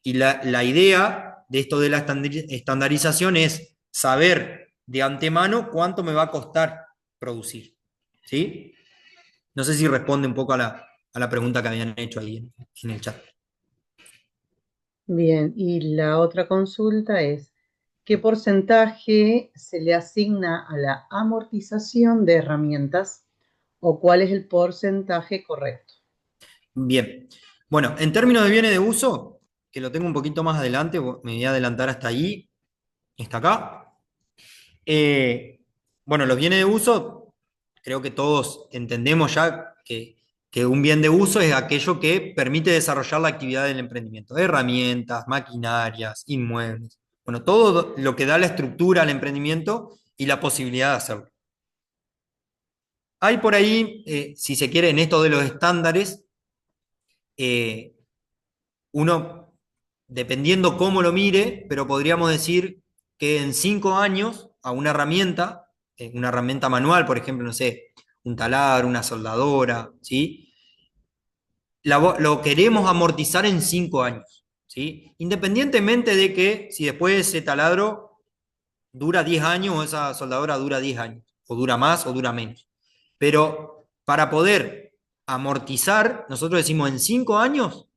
Y la idea de esto de la estandarización es saber de antemano cuánto me va a costar producir. ¿Sí? No sé si responde un poco a la pregunta que habían hecho ahí en el chat. Bien, y la otra consulta es, ¿qué porcentaje se le asigna a la amortización de herramientas o cuál es el porcentaje correcto? Bien. Bueno, en términos de bienes de uso, que lo tengo un poquito más adelante, me voy a adelantar hasta ahí, hasta acá. Bueno, los bienes de uso, creo que todos entendemos ya que un bien de uso es aquello que permite desarrollar la actividad del emprendimiento. Herramientas, maquinarias, inmuebles. Bueno, todo lo que da la estructura al emprendimiento y la posibilidad de hacerlo. Hay por ahí, si se quiere, en esto de los estándares, uno, dependiendo cómo lo mire, pero podríamos decir que en 5 años a una herramienta manual, por ejemplo, no sé, un taladro, una soldadora, ¿sí? Lo queremos amortizar en 5 años, ¿sí? Independientemente de que si después ese taladro dura 10 años o esa soldadora dura 10 años, o dura más o dura menos. Pero para poder amortizar, nosotros decimos en 5 años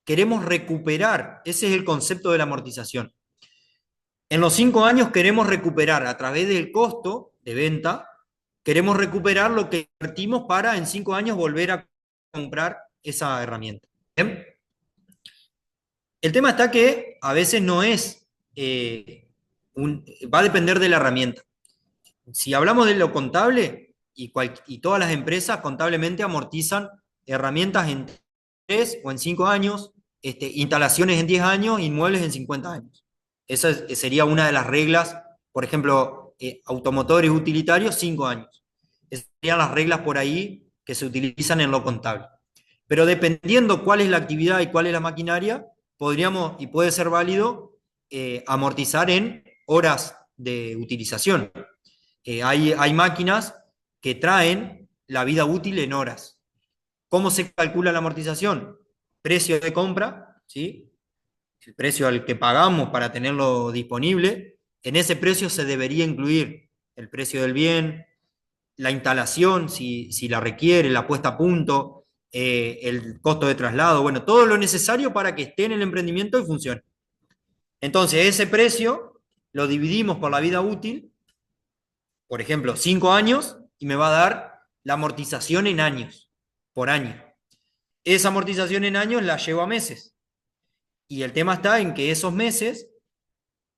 queremos recuperar, ese es el concepto de la amortización. En los 5 años queremos recuperar a través del costo de venta, queremos recuperar lo que invertimos para en 5 años volver a comprar esa herramienta. ¿Bien? El tema está que a veces no es, va a depender de la herramienta. Si hablamos de lo contable, y todas las empresas contablemente amortizan herramientas en 3 o en 5 años, instalaciones en 10 años, inmuebles en 50 años. Esa sería una de las reglas, por ejemplo, automotores utilitarios, 5 años. Esas serían las reglas por ahí que se utilizan en lo contable. Pero dependiendo cuál es la actividad y cuál es la maquinaria, podríamos, y puede ser válido, amortizar en horas de utilización. Hay máquinas que traen la vida útil en horas. ¿Cómo se calcula la amortización? Precio de compra, ¿sí? El precio al que pagamos para tenerlo disponible. En ese precio se debería incluir el precio del bien, la instalación, si la requiere, la puesta a punto, el costo de traslado, bueno, todo lo necesario para que esté en el emprendimiento y funcione. Entonces, ese precio lo dividimos por la vida útil, por ejemplo, 5 años, y me va a dar la amortización en años, por año. Esa amortización en años la llevo a meses. Y el tema está en que esos meses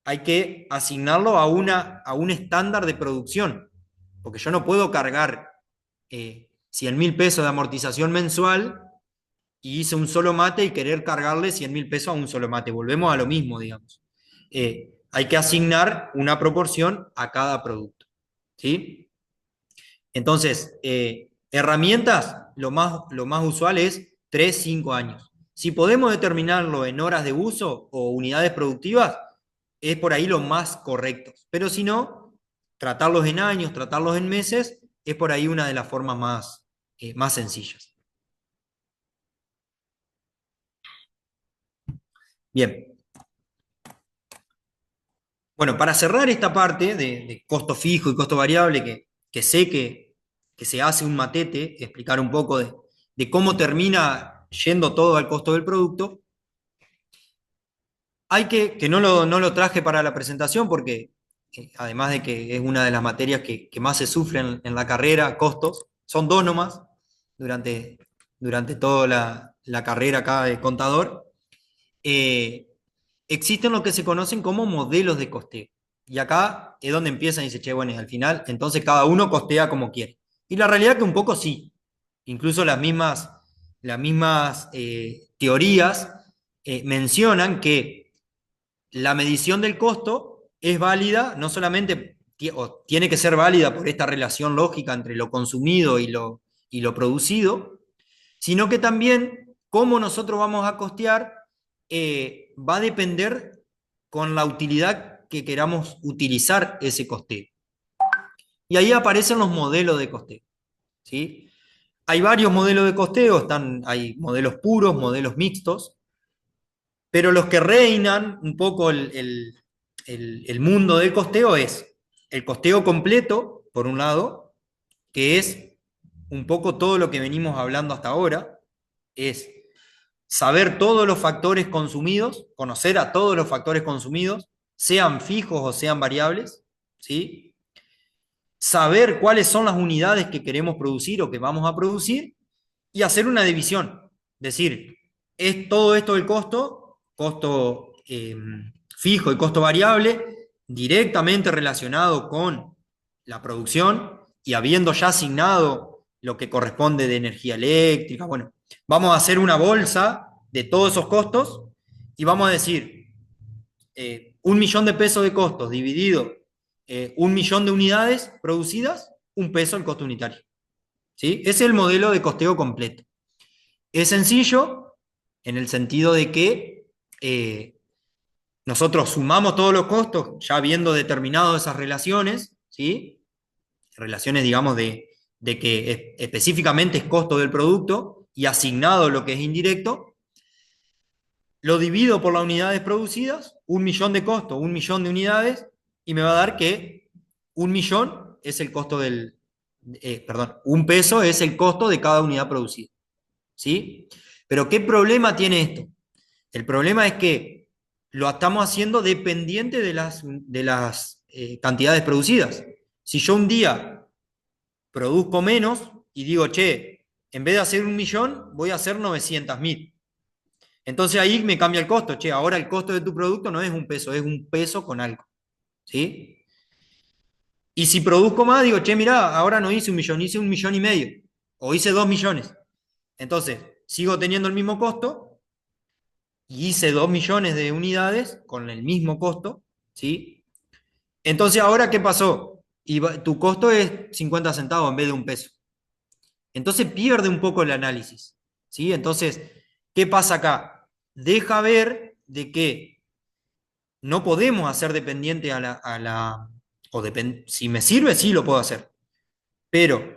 hay que asignarlo a un estándar de producción. Porque yo no puedo cargar 100.000 pesos de amortización mensual y hice un solo mate y querer cargarle 100.000 pesos a un solo mate. Volvemos a lo mismo, digamos. Hay que asignar una proporción a cada producto. ¿Sí? Entonces, herramientas, lo más usual es 3, 5 años. Si podemos determinarlo en horas de uso o unidades productivas, es por ahí lo más correcto. Pero si no, tratarlos en años, tratarlos en meses, es por ahí una de las formas más sencillas. Bien. Bueno, para cerrar esta parte de costo fijo y costo variable, que sé que se hace un matete, explicar un poco de cómo termina yendo todo al costo del producto, hay que no lo traje para la presentación porque además de que es una de las materias que más se sufren en la carrera, costos, son 2 nomás durante toda la carrera acá de contador. Existen lo que se conocen como modelos de costeo. Y acá es donde empiezan y dice, che, bueno, y al final, entonces cada uno costea como quiere. Y la realidad que un poco sí. Incluso las mismas teorías mencionan que la medición del costo es válida, no solamente tiene que ser válida por esta relación lógica entre lo consumido y lo producido, sino que también cómo nosotros vamos a costear va a depender con la utilidad que queramos utilizar ese costeo. Y ahí aparecen los modelos de costeo. ¿Sí? Hay varios modelos de costeo, hay modelos puros, modelos mixtos, pero los que reinan un poco el mundo del costeo es el costeo completo, por un lado, que es un poco todo lo que venimos hablando hasta ahora, es saber todos los factores consumidos, conocer a todos los factores consumidos, sean fijos o sean variables, ¿sí? Saber cuáles son las unidades que queremos producir o que vamos a producir y hacer una división. Decir, es todo esto el costo fijo y costo variable, directamente relacionado con la producción y habiendo ya asignado lo que corresponde de energía eléctrica. Bueno, vamos a hacer una bolsa de todos esos costos y vamos a decir 1.000.000 de pesos de costos dividido 1.000.000 de unidades producidas, 1 peso el costo unitario. ¿Sí? Ese es el modelo de costeo completo. Es sencillo en el sentido de que nosotros sumamos todos los costos ya habiendo determinado esas relaciones, ¿sí? Relaciones, digamos, de que específicamente es costo del producto y asignado lo que es indirecto, lo divido por las unidades producidas, 1.000.000 de costo, 1.000.000 de unidades, y me va a dar que 1.000.000 es el costo perdón, 1 peso es el costo de cada unidad producida. ¿Sí? Pero ¿qué problema tiene esto? El problema es que lo estamos haciendo dependiente de las cantidades producidas. Si yo un día produzco menos y digo, che, en vez de hacer 1.000.000, voy a hacer 900.000. Entonces ahí me cambia el costo. Che, ahora el costo de tu producto no es 1 peso, es 1 peso con algo. ¿Sí? Y si produzco más, digo, che, mirá, ahora no hice 1.000.000, hice 1.500.000. O hice 2.000.000. Entonces, sigo teniendo el mismo costo y hice 2.000.000 de unidades con el mismo costo. ¿Sí? Entonces, ahora, ¿qué pasó? Tu costo es 50 centavos en vez de 1 peso. Entonces pierde un poco el análisis. ¿Sí? Entonces, ¿qué pasa acá? Deja ver de que no podemos hacer dependiente si me sirve, sí lo puedo hacer. Pero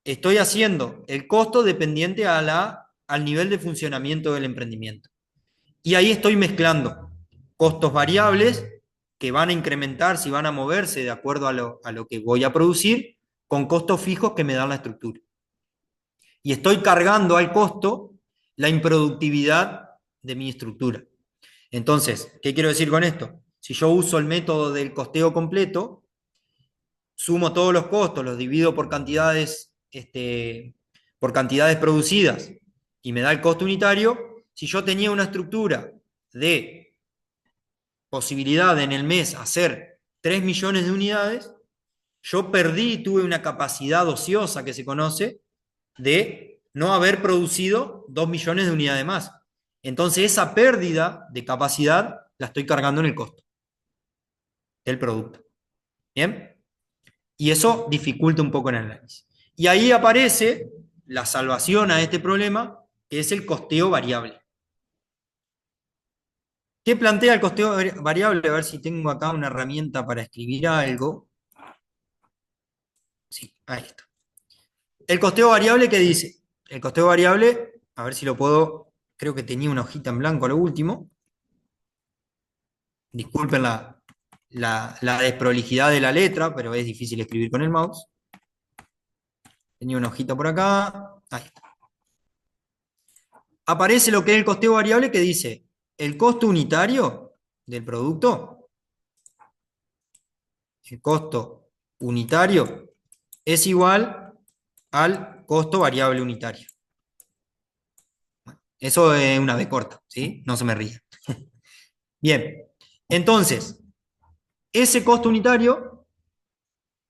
estoy haciendo el costo dependiente al nivel de funcionamiento del emprendimiento. Y ahí estoy mezclando costos variables que van a incrementarse y van a moverse de acuerdo a lo que voy a producir, con costos fijos que me dan la estructura. Y estoy cargando al costo la improductividad de mi estructura. Entonces, ¿qué quiero decir con esto? Si yo uso el método del costeo completo, sumo todos los costos, los divido por cantidades producidas y me da el costo unitario. Si yo tenía una estructura de posibilidad de en el mes hacer 3 millones de unidades, yo perdí, tuve una capacidad ociosa que se conoce de no haber producido 2 millones de unidades más. Entonces esa pérdida de capacidad la estoy cargando en el costo del producto. ¿Bien? Y eso dificulta un poco el análisis. Y ahí aparece la salvación a este problema, que es el costeo variable. ¿Qué plantea el costeo variable? A ver si tengo acá una herramienta para escribir algo. Sí, ahí está. El costeo variable, ¿qué dice? El costeo variable, a ver si lo puedo, creo que tenía una hojita en blanco a lo último. Disculpen la desprolijidad de la letra, pero es difícil escribir con el mouse. Tenía una hojita por acá. Ahí está. Aparece lo que es el costeo variable, que dice el costo unitario del producto. El costo unitario es igual al costo variable unitario. Eso es una B corta, ¿sí? No se me ría. Bien, entonces, ese costo unitario,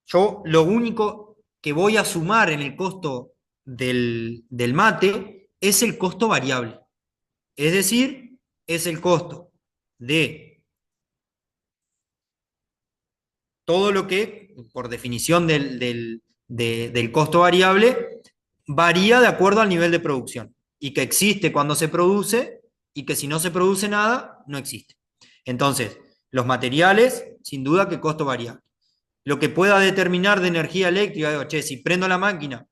yo lo único que voy a sumar en el costo del mate es el costo variable. Es decir, es el costo de todo lo que, por definición del costo variable, varía de acuerdo al nivel de producción y que existe cuando se produce y que si no se produce nada, no existe. Entonces, los materiales, sin duda que costo variable. Lo que pueda determinar de energía eléctrica, digo, che, si prendo la máquina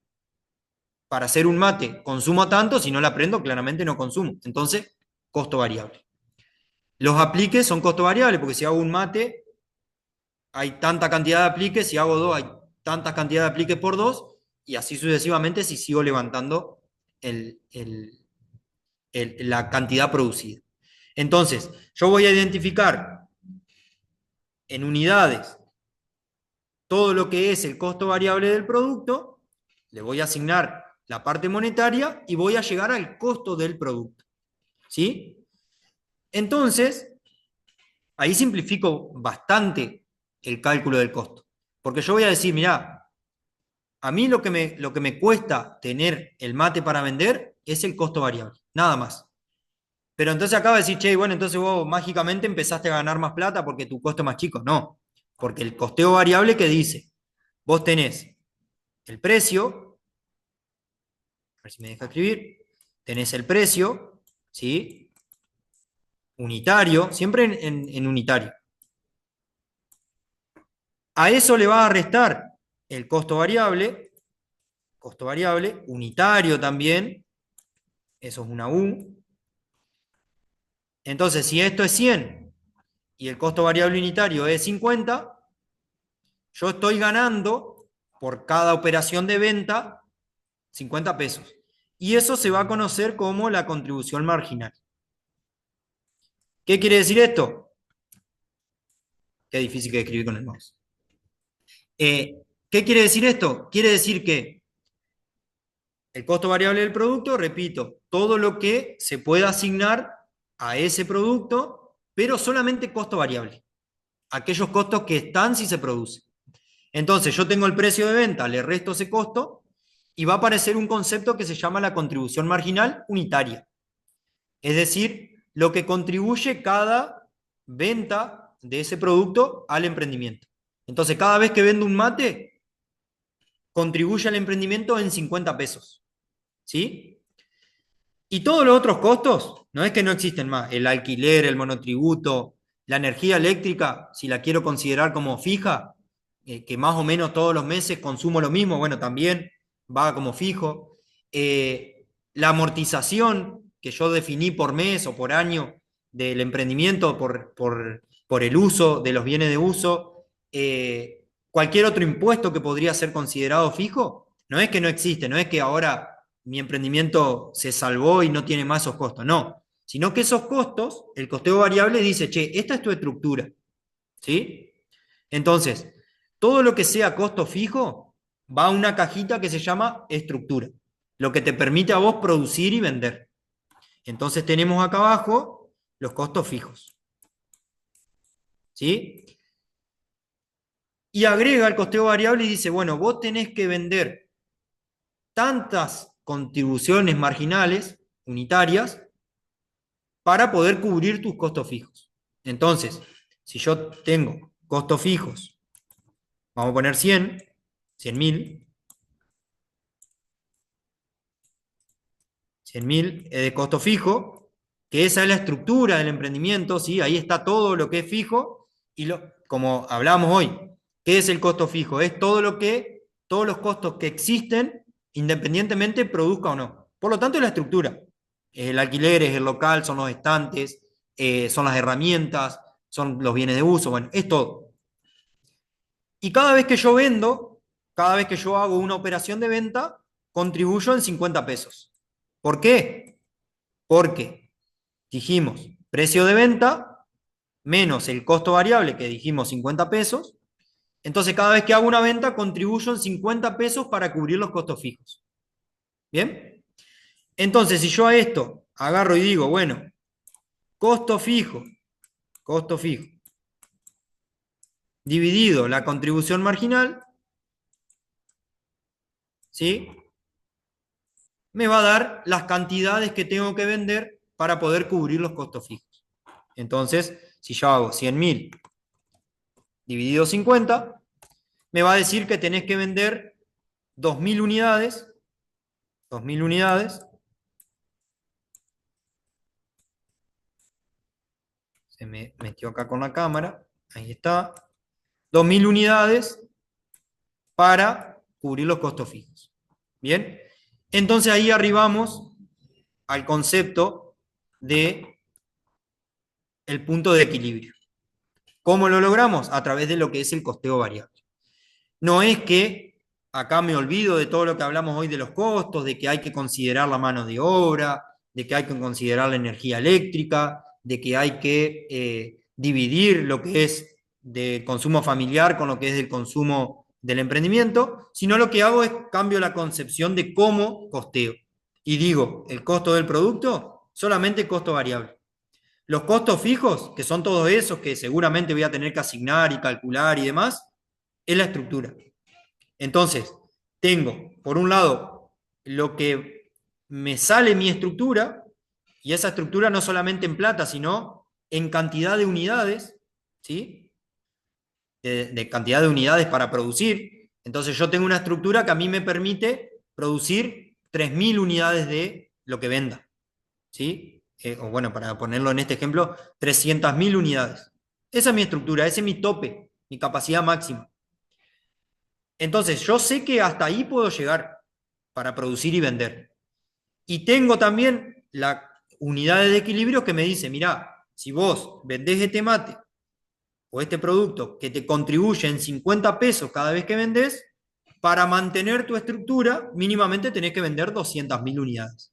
para hacer un mate, consumo tanto, si no la prendo, claramente no consumo. Entonces, costo variable. Los apliques son costo variable, porque si hago un mate, hay tanta cantidad de apliques, si hago dos, hay tantas cantidades de apliques por dos, y así sucesivamente si sigo levantando la cantidad producida. Entonces, yo voy a identificar en unidades todo lo que es el costo variable del producto, le voy a asignar la parte monetaria y voy a llegar al costo del producto. ¿Sí? Entonces, ahí simplifico bastante el cálculo del costo. Porque yo voy a decir, mirá, a mí lo que me cuesta tener el mate para vender es el costo variable, nada más. Pero entonces acaba de decir, che, bueno, entonces vos mágicamente empezaste a ganar más plata porque tu costo es más chico. No, porque el costeo variable que dice, vos tenés el precio, a ver si me deja escribir, tenés el precio, ¿sí? Unitario, siempre en unitario. A eso le va a restar el costo variable unitario también, eso es una U. Entonces, si esto es 100 y el costo variable unitario es 50, yo estoy ganando por cada operación de venta 50 pesos. Y eso se va a conocer como la contribución marginal. ¿Qué quiere decir esto? Qué difícil que escribir con el mouse. ¿Qué quiere decir esto? Quiere decir que el costo variable del producto, repito, todo lo que se pueda asignar a ese producto, pero solamente costo variable. Aquellos costos que están si se produce. Entonces, yo tengo el precio de venta, le resto ese costo y va a aparecer un concepto que se llama la contribución marginal unitaria. Es decir, lo que contribuye cada venta de ese producto al emprendimiento. Entonces, cada vez que vendo un mate, contribuye al emprendimiento en 50 pesos. ¿Sí? Y todos los otros costos, no es que no existen más. El alquiler, el monotributo, la energía eléctrica, si la quiero considerar como fija, que más o menos todos los meses consumo lo mismo, bueno, también va como fijo. La amortización que yo definí por mes o por año del emprendimiento por el uso de los bienes de uso, cualquier otro impuesto que podría ser considerado fijo, no es que no existe, no es que ahora mi emprendimiento se salvó y no tiene más esos costos, no, sino que esos costos, el costeo variable dice, che, esta es tu estructura, ¿sí? Entonces, todo lo que sea costo fijo va a una cajita que se llama estructura, lo que te permite a vos producir y vender. Entonces tenemos acá abajo los costos fijos, ¿sí? Y agrega el costeo variable y dice, bueno, vos tenés que vender tantas contribuciones marginales unitarias para poder cubrir tus costos fijos. Entonces, si yo tengo costos fijos, vamos a poner 100.000, 100.000 es de costo fijo, que esa es la estructura del emprendimiento, ¿sí? Ahí está todo lo que es fijo, y como hablamos hoy, ¿qué es el costo fijo? Es todos los costos que existen, independientemente produzca o no. Por lo tanto, es la estructura. El alquiler es el local, son los estantes, son las herramientas, son los bienes de uso, bueno, es todo. Y cada vez que yo vendo, cada vez que yo hago una operación de venta, contribuyo en 50 pesos. ¿Por qué? Porque dijimos precio de venta menos el costo variable que dijimos 50 pesos. Entonces cada vez que hago una venta contribuyo en 50 pesos para cubrir los costos fijos. ¿Bien? Entonces si yo a esto agarro y digo, bueno, costo fijo, dividido la contribución marginal, ¿sí? Me va a dar las cantidades que tengo que vender para poder cubrir los costos fijos. Entonces, si yo hago 100.000 dividido 50, me va a decir que tenés que vender 2.000 unidades, 2.000 unidades, se me metió acá con la cámara, ahí está, 2.000 unidades para cubrir los costos fijos. Bien, entonces ahí arribamos al concepto de el punto de equilibrio. ¿Cómo lo logramos? A través de lo que es el costeo variable. No es que acá me olvido de todo lo que hablamos hoy de los costos, de que hay que considerar la mano de obra, de que hay que considerar la energía eléctrica, de que hay que dividir lo que es de consumo familiar con lo que es del consumo del emprendimiento, sino lo que hago es cambio la concepción de cómo costeo. Y digo, el costo del producto, solamente costo variable. Los costos fijos, que son todos esos que seguramente voy a tener que asignar y calcular y demás, es la estructura. Entonces, tengo, por un lado, lo que me sale mi estructura, y esa estructura no solamente en plata, sino en cantidad de unidades, ¿sí? De cantidad de unidades para producir. Entonces, yo tengo una estructura que a mí me permite producir 3.000 unidades de lo que venda, ¿sí? O bueno, para ponerlo en este ejemplo, 300.000 unidades. Esa es mi estructura, ese es mi tope, mi capacidad máxima. Entonces, yo sé que hasta ahí puedo llegar para producir y vender. Y tengo también la unidad de equilibrio que me dice, mirá, si vos vendés este mate o este producto que te contribuye en 50 pesos cada vez que vendés, para mantener tu estructura, mínimamente tenés que vender 200.000 unidades.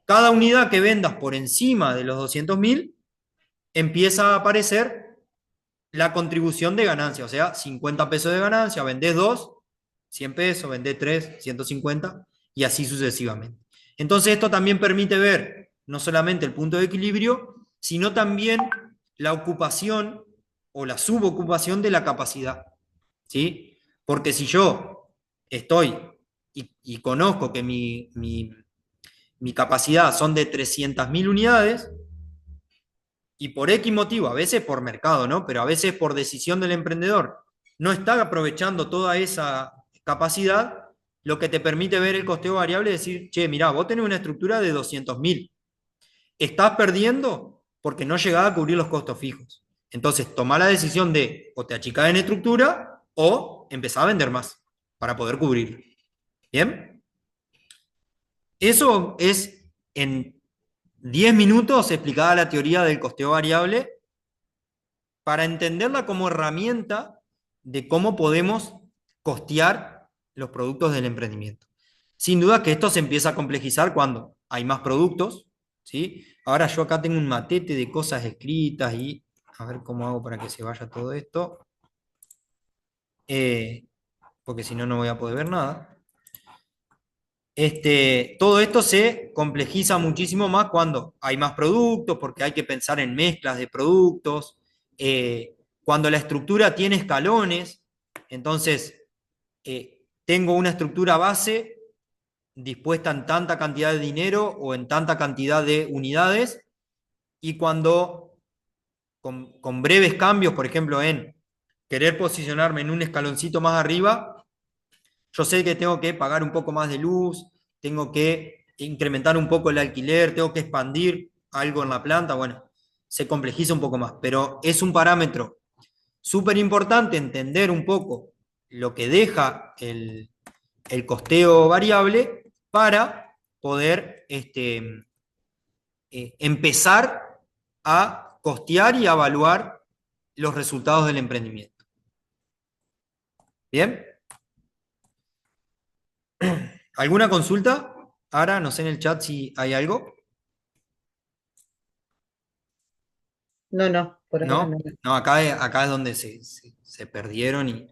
Cada unidad que vendas por encima de los 200.000 empieza a aparecer la contribución de ganancia, o sea, 50 pesos de ganancia, vendés 2, 100 pesos, vendés 3, 150, y así sucesivamente. Entonces esto también permite ver no solamente el punto de equilibrio, sino también la ocupación o la subocupación de la capacidad, ¿sí? Porque si yo estoy y conozco que mi capacidad son de 300.000 unidades, y por X motivo, a veces por mercado, ¿no? Pero a veces por decisión del emprendedor, no está aprovechando toda esa capacidad, lo que te permite ver el costeo variable es decir, che, mirá, vos tenés una estructura de 200.000, estás perdiendo porque no llegás a cubrir los costos fijos. Entonces, toma la decisión de o te achicás en estructura o empezás a vender más para poder cubrir. ¿Bien? Eso es en 10 minutos explicada la teoría del costeo variable para entenderla como herramienta de cómo podemos costear los productos del emprendimiento. Sin duda que esto se empieza a complejizar cuando hay más productos, ¿sí? Ahora yo acá tengo un matete de cosas escritas y a ver cómo hago para que se vaya todo esto, porque si no, no voy a poder ver nada. Todo esto se complejiza muchísimo más cuando hay más productos, porque hay que pensar en mezclas de productos, cuando la estructura tiene escalones, entonces tengo una estructura base dispuesta en tanta cantidad de dinero o en tanta cantidad de unidades, y cuando con breves cambios, por ejemplo, en querer posicionarme en un escaloncito más arriba, yo sé que tengo que pagar un poco más de luz, tengo que incrementar un poco el alquiler, tengo que expandir algo en la planta, bueno, se complejiza un poco más, pero es un parámetro súper importante entender un poco lo que deja el costeo variable para poder empezar a costear y a evaluar los resultados del emprendimiento. ¿Bien? ¿Alguna consulta? Ahora, no sé en el chat si hay algo. No, por ahora ¿No? no. No, acá es donde se perdieron y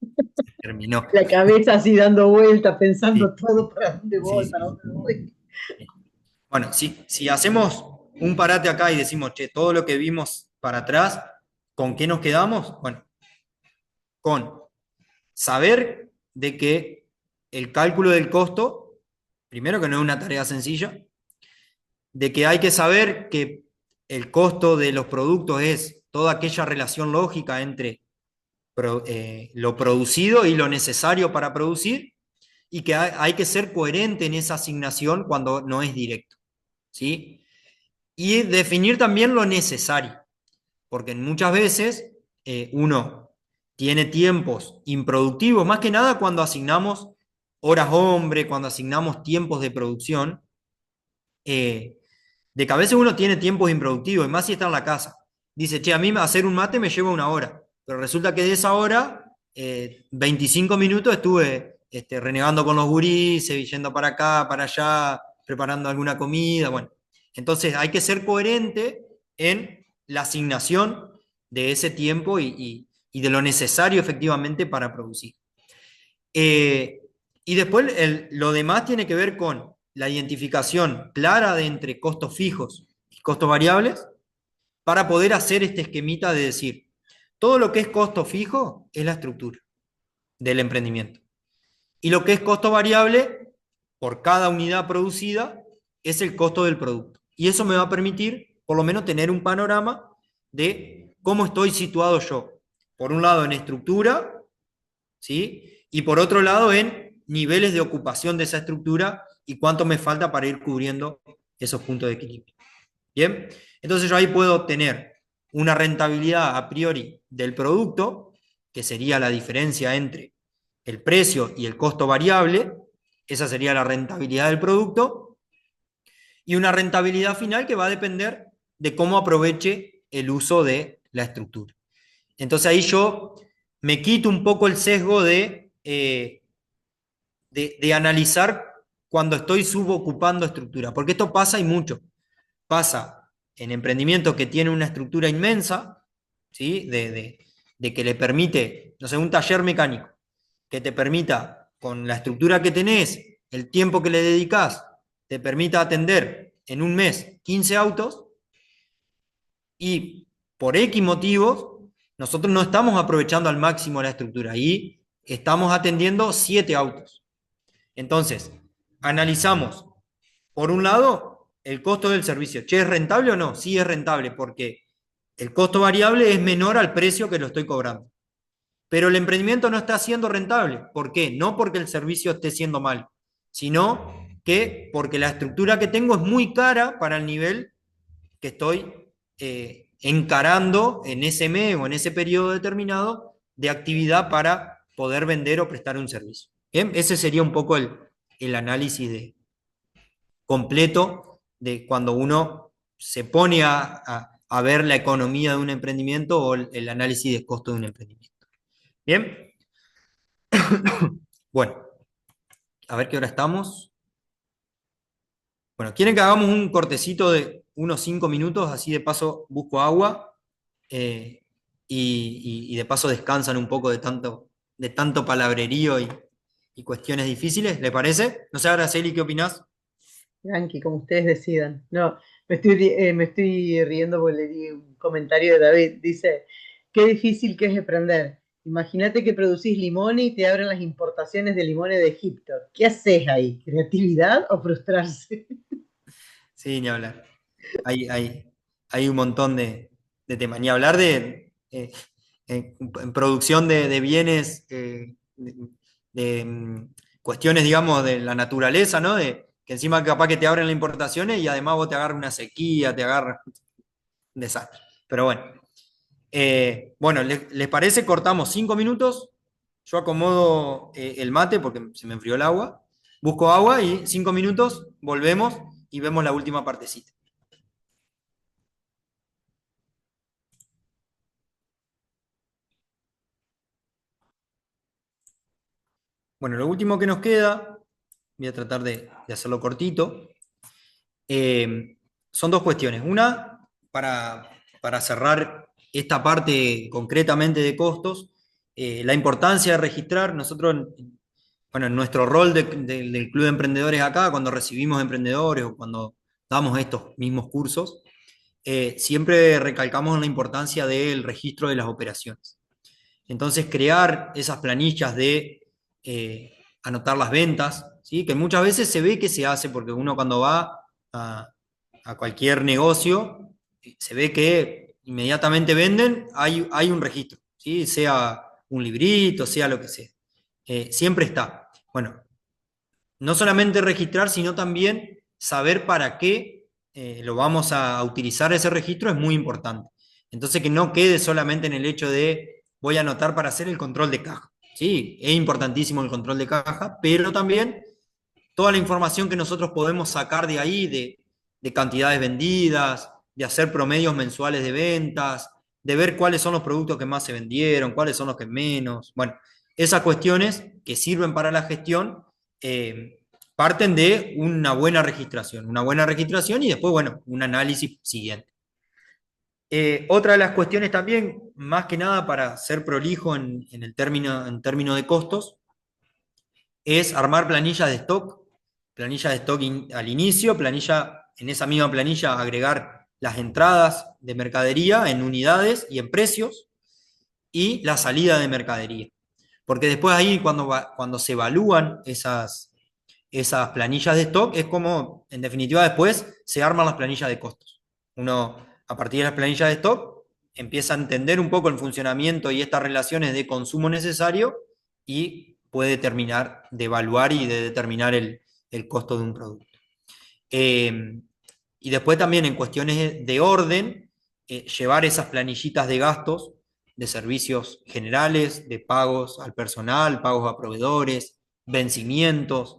se terminó. La cabeza así dando vueltas, pensando Sí, todo para dónde sí, voy, sí. para dónde voy. Bueno, si hacemos un parate acá y decimos, che, todo lo que vimos para atrás, ¿con qué nos quedamos? Bueno, con saber de que el cálculo del costo, primero que no es una tarea sencilla, de que hay que saber que el costo de los productos es toda aquella relación lógica entre lo producido y lo necesario para producir, y que hay que ser coherente en esa asignación cuando no es directo, ¿sí? Y definir también lo necesario, porque muchas veces uno tiene tiempos improductivos, más que nada cuando asignamos horas hombre, cuando asignamos tiempos de producción, de que a veces uno tiene tiempos improductivos, y más si está en la casa. Dice, che, a mí hacer un mate me lleva una hora, pero resulta que de esa hora, 25 minutos estuve renegando con los gurises, yendo para acá, para allá, preparando alguna comida, bueno. Entonces hay que ser coherente en la asignación de ese tiempo y de lo necesario efectivamente para producir. Y después lo demás tiene que ver con la identificación clara de entre costos fijos y costos variables para poder hacer este esquemita de decir, todo lo que es costo fijo es la estructura del emprendimiento. Y lo que es costo variable por cada unidad producida es el costo del producto. Y eso me va a permitir, por lo menos, tener un panorama de cómo estoy situado yo. Por un lado en estructura, ¿sí? Y por otro lado en niveles de ocupación de esa estructura y cuánto me falta para ir cubriendo esos puntos de equilibrio. Bien, entonces yo ahí puedo obtener una rentabilidad a priori del producto, que sería la diferencia entre el precio y el costo variable, esa sería la rentabilidad del producto, y una rentabilidad final que va a depender de cómo aproveche el uso de la estructura. Entonces ahí yo me quito un poco el sesgo de analizar cuando estoy subocupando estructura, porque esto pasa y mucho. Pasa en emprendimientos que tienen una estructura inmensa, ¿sí? De que le permite, no sé, un taller mecánico, que te permita, con la estructura que tenés, el tiempo que le dedicás, te permita atender en un mes 15 autos, y por X motivos, nosotros no estamos aprovechando al máximo la estructura y estamos atendiendo 7 autos. Entonces, analizamos, por un lado, el costo del servicio. Che, ¿es rentable o no? Sí es rentable porque el costo variable es menor al precio que lo estoy cobrando. Pero el emprendimiento no está siendo rentable. ¿Por qué? No porque el servicio esté siendo mal, sino que porque la estructura que tengo es muy cara para el nivel que estoy encarando en ese mes o en ese periodo determinado de actividad para poder vender o prestar un servicio. ¿Bien? Ese sería un poco el análisis completo de cuando uno se pone a ver la economía de un emprendimiento o el análisis de costo de un emprendimiento. ¿Bien? Bueno, a ver qué hora estamos. Bueno, ¿quieren que hagamos un cortecito de unos 5 minutos? Así de paso busco agua y de paso descansan un poco de tanto palabrerío y cuestiones difíciles, ¿le parece? No sé, Araceli, ¿qué opinás? Tranqui, como ustedes decidan. No, me estoy riendo porque le di un comentario de David. Dice, qué difícil que es emprender. Imagínate que producís limones y te abren las importaciones de limones de Egipto. ¿Qué haces ahí? ¿Creatividad o frustrarse? Sí, ni hablar. Hay un montón de temas. Ni hablar en producción de bienes, cuestiones, digamos, de la naturaleza, ¿no? De, que encima capaz que te abren las importaciones y además vos te agarras una sequía, te agarras un desastre. Pero bueno. Bueno, ¿les parece? Cortamos 5 minutos. Yo acomodo el mate porque se me enfrió el agua. Busco agua y 5 minutos, volvemos y vemos la última partecita. Bueno, lo último que nos queda, voy a tratar de hacerlo cortito, son dos cuestiones. Una, para cerrar esta parte concretamente de costos, la importancia de registrar. Nosotros, bueno, en nuestro rol del Club de Emprendedores acá, cuando recibimos emprendedores o cuando damos estos mismos cursos, siempre recalcamos la importancia del registro de las operaciones. Entonces, crear esas planillas de anotar las ventas, ¿sí? Que muchas veces se ve que se hace porque uno cuando va a, a cualquier negocio, se ve que inmediatamente venden, hay un registro, ¿sí? Sea un librito, sea lo que sea. Siempre está. Bueno, no solamente registrar, sino también saber para qué lo vamos a utilizar ese registro es muy importante. Entonces, que no quede solamente en el hecho de voy a anotar para hacer el control de caja. Sí, es importantísimo el control de caja, pero también toda la información que nosotros podemos sacar de ahí, de cantidades vendidas, de hacer promedios mensuales de ventas, de ver cuáles son los productos que más se vendieron, cuáles son los que menos. Bueno, esas cuestiones que sirven para la gestión parten de una buena registración y después, bueno, un análisis siguiente. Otra de las cuestiones también, más que nada para ser prolijo en término de costos, es armar planillas de stock, al inicio, en esa misma planilla agregar las entradas de mercadería en unidades y en precios y la salida de mercadería. Porque después ahí cuando se evalúan esas planillas de stock es como, en definitiva, después se arman las planillas de costos. Uno, a partir de las planillas de stock, empieza a entender un poco el funcionamiento y estas relaciones de consumo necesario y puede terminar de evaluar y de determinar el costo de un producto. Y después también en cuestiones de orden, llevar esas planillitas de gastos, de servicios generales, de pagos al personal, pagos a proveedores, vencimientos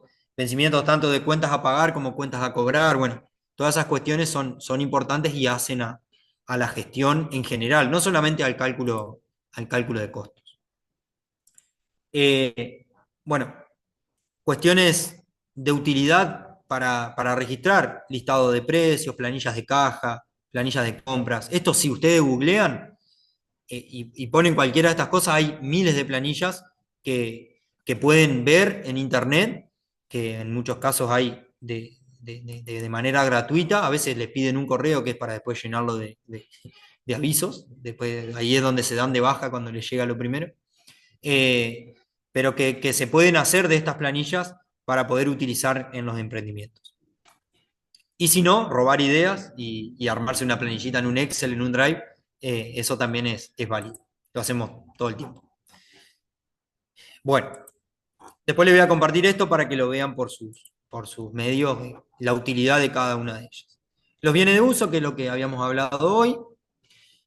tanto de cuentas a pagar como cuentas a cobrar. Bueno, todas esas cuestiones son importantes y hacen a la gestión en general, no solamente al cálculo de costos. Bueno, cuestiones de utilidad para registrar: listado de precios, planillas de caja, planillas de compras. Esto si ustedes googlean y ponen cualquiera de estas cosas, hay miles de planillas que pueden ver en internet, que en muchos casos hay de manera gratuita. A veces les piden un correo que es para después llenarlo de avisos. Después, ahí es donde se dan de baja cuando les llega lo primero. Pero que se pueden hacer de estas planillas para poder utilizar en los emprendimientos. Y si no, robar ideas y armarse una planillita en un Excel, en un Drive, eso también es válido. Lo hacemos todo el tiempo. Bueno, después les voy a compartir esto para que lo vean por sus medios, la utilidad de cada una de ellas. Los bienes de uso, que es lo que habíamos hablado hoy.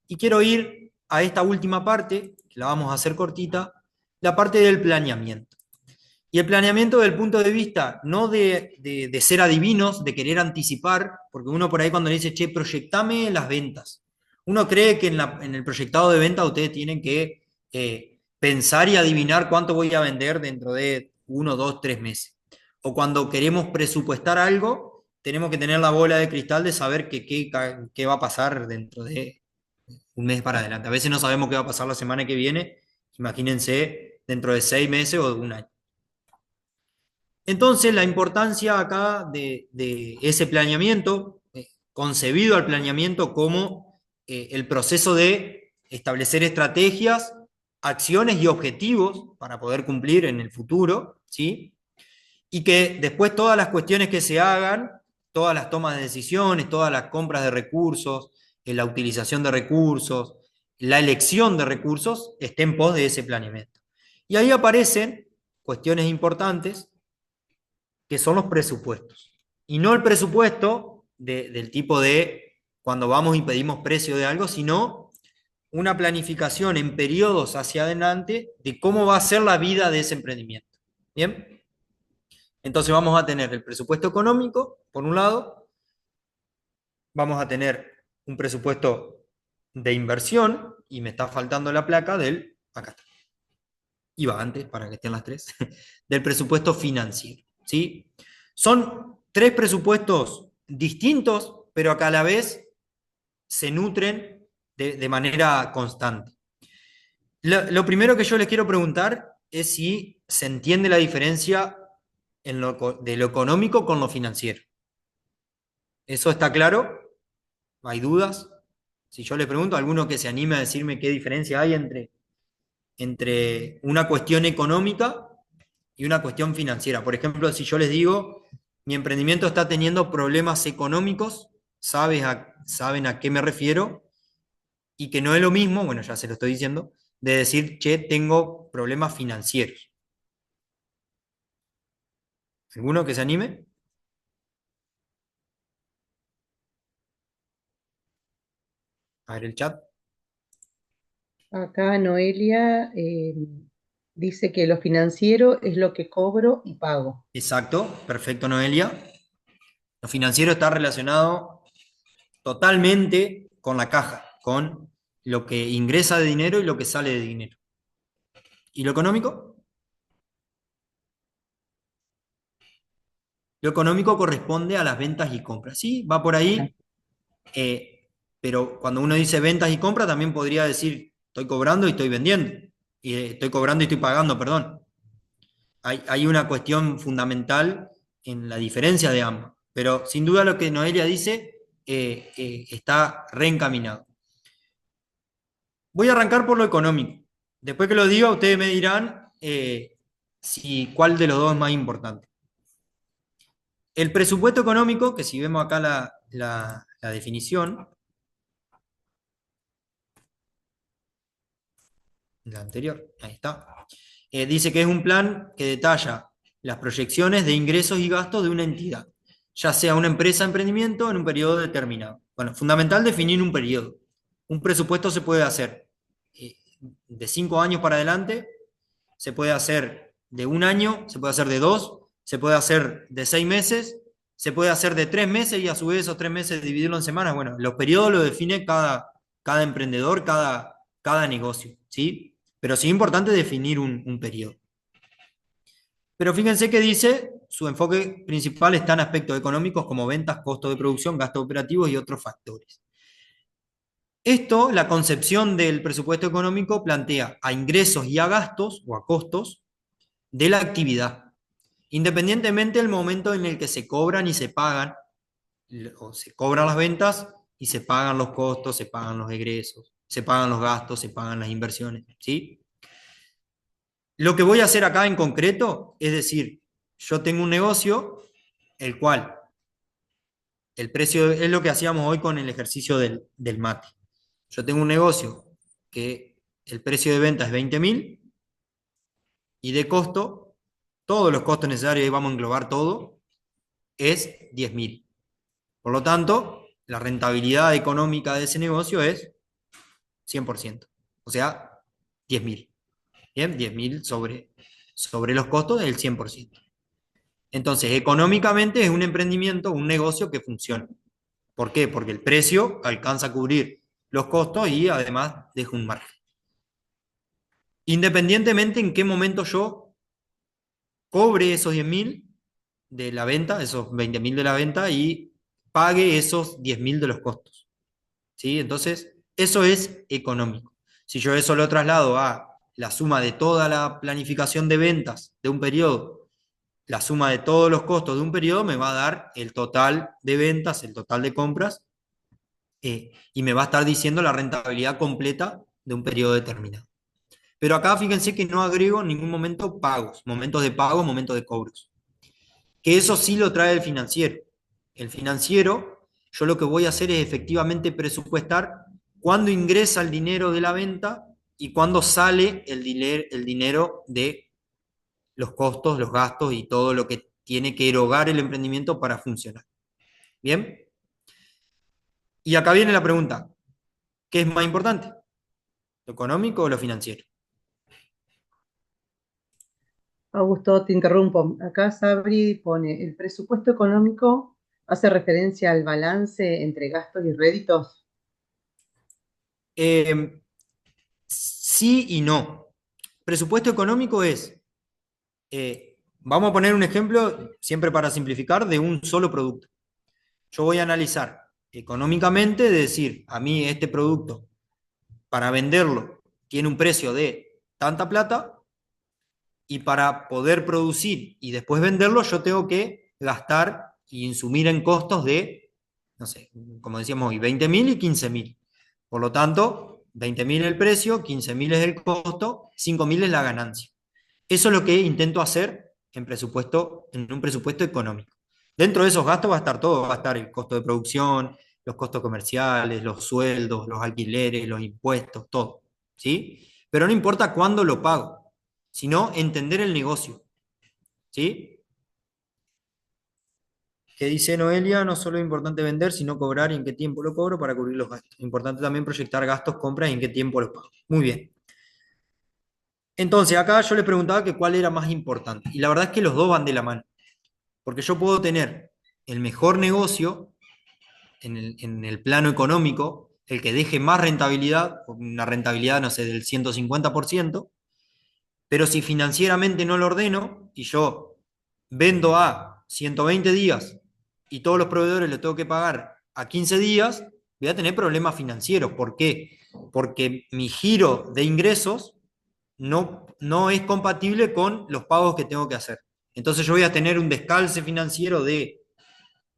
Y quiero ir a esta última parte, que la vamos a hacer cortita, la parte del planeamiento. Y el planeamiento desde el punto de vista no de ser adivinos, de querer anticipar, porque uno por ahí cuando le dice, che, proyectame las ventas. Uno cree que en el proyectado de venta ustedes tienen que pensar y adivinar cuánto voy a vender dentro de 1, 2, 3 meses. O cuando queremos presupuestar algo, tenemos que tener la bola de cristal de saber qué va a pasar dentro de un mes para adelante. A veces no sabemos qué va a pasar la semana que viene, imagínense dentro de 6 meses o de un año. Entonces, la importancia acá de ese planeamiento, concebido al planeamiento como el proceso de establecer estrategias, acciones y objetivos para poder cumplir en el futuro, ¿sí? Y que después todas las cuestiones que se hagan, todas las tomas de decisiones, todas las compras de recursos, la utilización de recursos, la elección de recursos, estén en pos de ese planeamiento. Y ahí aparecen cuestiones importantes que son los presupuestos. Y no el presupuesto del tipo de cuando vamos y pedimos precio de algo, sino una planificación en periodos hacia adelante de cómo va a ser la vida de ese emprendimiento. ¿Bien? Entonces vamos a tener el presupuesto económico, por un lado, vamos a tener un presupuesto de inversión, y me está faltando la placa acá está, iba antes para que estén las tres, del presupuesto financiero, ¿sí? Son 3 presupuestos distintos, pero que a la vez se nutren de manera constante. Lo primero que yo les quiero preguntar es si se entiende la diferencia de lo económico con lo financiero. ¿Eso está claro? ¿Hay dudas? Si yo les pregunto a alguno que se anime a decirme qué diferencia hay entre una cuestión económica y una cuestión financiera. Por ejemplo, si yo les digo, mi emprendimiento está teniendo problemas económicos, saben a qué me refiero, y que no es lo mismo, bueno, ya se lo estoy diciendo, de decir, che, tengo problemas financieros. ¿Alguno que se anime? A ver el chat. Acá Noelia dice que lo financiero es lo que cobro y pago. Exacto, perfecto, Noelia. Lo financiero está relacionado totalmente con la caja, con lo que ingresa de dinero y lo que sale de dinero. ¿Y lo económico? Lo económico corresponde a las ventas y compras. Sí, va por ahí, pero cuando uno dice ventas y compras, también podría decir, estoy cobrando y estoy vendiendo. Y estoy cobrando y estoy pagando, perdón. Hay una cuestión fundamental en la diferencia de ambos. Pero sin duda lo que Noelia dice está reencaminado. Voy a arrancar por lo económico. Después que lo diga, ustedes me dirán cuál de los dos es más importante. El presupuesto económico, que si vemos acá la definición, la anterior, ahí está, dice que es un plan que detalla las proyecciones de ingresos y gastos de una entidad, ya sea una empresa o emprendimiento en un periodo determinado. Bueno, fundamental definir un periodo. Un presupuesto se puede hacer de 5 años para adelante, se puede hacer de 1 año, se puede hacer de 2, se puede hacer de 6 meses, se puede hacer de 3 meses y a su vez esos 3 meses dividirlo en semanas. Bueno, los periodos los define cada emprendedor, cada negocio, ¿sí? Pero sí es importante definir un periodo. Pero fíjense que dice, su enfoque principal está en aspectos económicos como ventas, costo de producción, gastos operativos y otros factores. Esto, la concepción del presupuesto económico plantea a ingresos y a gastos o a costos de la actividad, independientemente del momento en el que se cobran y se pagan, o se cobran las ventas y se pagan los costos, se pagan los egresos, se pagan los gastos, se pagan las inversiones, ¿sí? Lo que voy a hacer acá en concreto es decir, yo tengo un negocio, el cual el precio es lo que hacíamos hoy con el ejercicio del mate. Yo tengo un negocio que el precio de venta es 20.000 y de costo, todos los costos necesarios, y vamos a englobar todo, es 10.000. Por lo tanto, la rentabilidad económica de ese negocio es 100%, o sea, 10.000. Bien, 10.000 sobre los costos del 100%. Entonces, económicamente es un emprendimiento, un negocio que funciona. ¿Por qué? Porque el precio alcanza a cubrir los costos y además deja un margen. Independientemente en qué momento yo cobre esos 10.000 de la venta, esos 20.000 de la venta y pague esos 10.000 de los costos. ¿Sí? Entonces, eso es económico. Si yo eso lo traslado a la suma de toda la planificación de ventas de un periodo, la suma de todos los costos de un periodo me va a dar el total de ventas, el total de compras, y me va a estar diciendo la rentabilidad completa de un periodo determinado. Pero acá fíjense que no agrego en ningún momento pagos, momentos de pago, momentos de cobros. Que eso sí lo trae el financiero. El financiero, yo lo que voy a hacer es efectivamente presupuestar cuándo ingresa el dinero de la venta y cuándo sale el dinero de los costos, los gastos y todo lo que tiene que erogar el emprendimiento para funcionar. ¿Bien? Y acá viene la pregunta, ¿qué es más importante? ¿Lo económico o lo financiero? Augusto, te interrumpo. Acá Sabri pone, ¿el presupuesto económico hace referencia al balance entre gastos y réditos? Eh, sí y no. Presupuesto económico es, vamos a poner un ejemplo, siempre para simplificar, de un solo producto. Yo voy a analizar económicamente, de decir, a mí este producto, para venderlo, tiene un precio de tanta plata, y para poder producir y después venderlo, yo tengo que gastar y insumir en costos de, no sé, como decíamos hoy, 20.000 y 15.000. Por lo tanto, 20.000 es el precio, 15.000 es el costo, 5.000 es la ganancia. Eso es lo que intento hacer en un presupuesto económico. Dentro de esos gastos va a estar todo, va a estar el costo de producción, los costos comerciales, los sueldos, los alquileres, los impuestos, todo, ¿sí? Pero no importa cuándo lo pago, sino entender el negocio, ¿sí? Que dice Noelia, no solo es importante vender, sino cobrar y en qué tiempo lo cobro para cubrir los gastos. Importante también proyectar gastos, compras y en qué tiempo los pago. Muy bien. Entonces, acá yo le preguntaba que cuál era más importante. Y la verdad es que los dos van de la mano. Porque yo puedo tener el mejor negocio en el plano económico, el que deje más rentabilidad, una rentabilidad, no sé, del 150%, pero si financieramente no lo ordeno y yo vendo a 120 días y todos los proveedores les tengo que pagar a 15 días, voy a tener problemas financieros. ¿Por qué? Porque mi giro de ingresos no es compatible con los pagos que tengo que hacer. Entonces yo voy a tener un descalce financiero de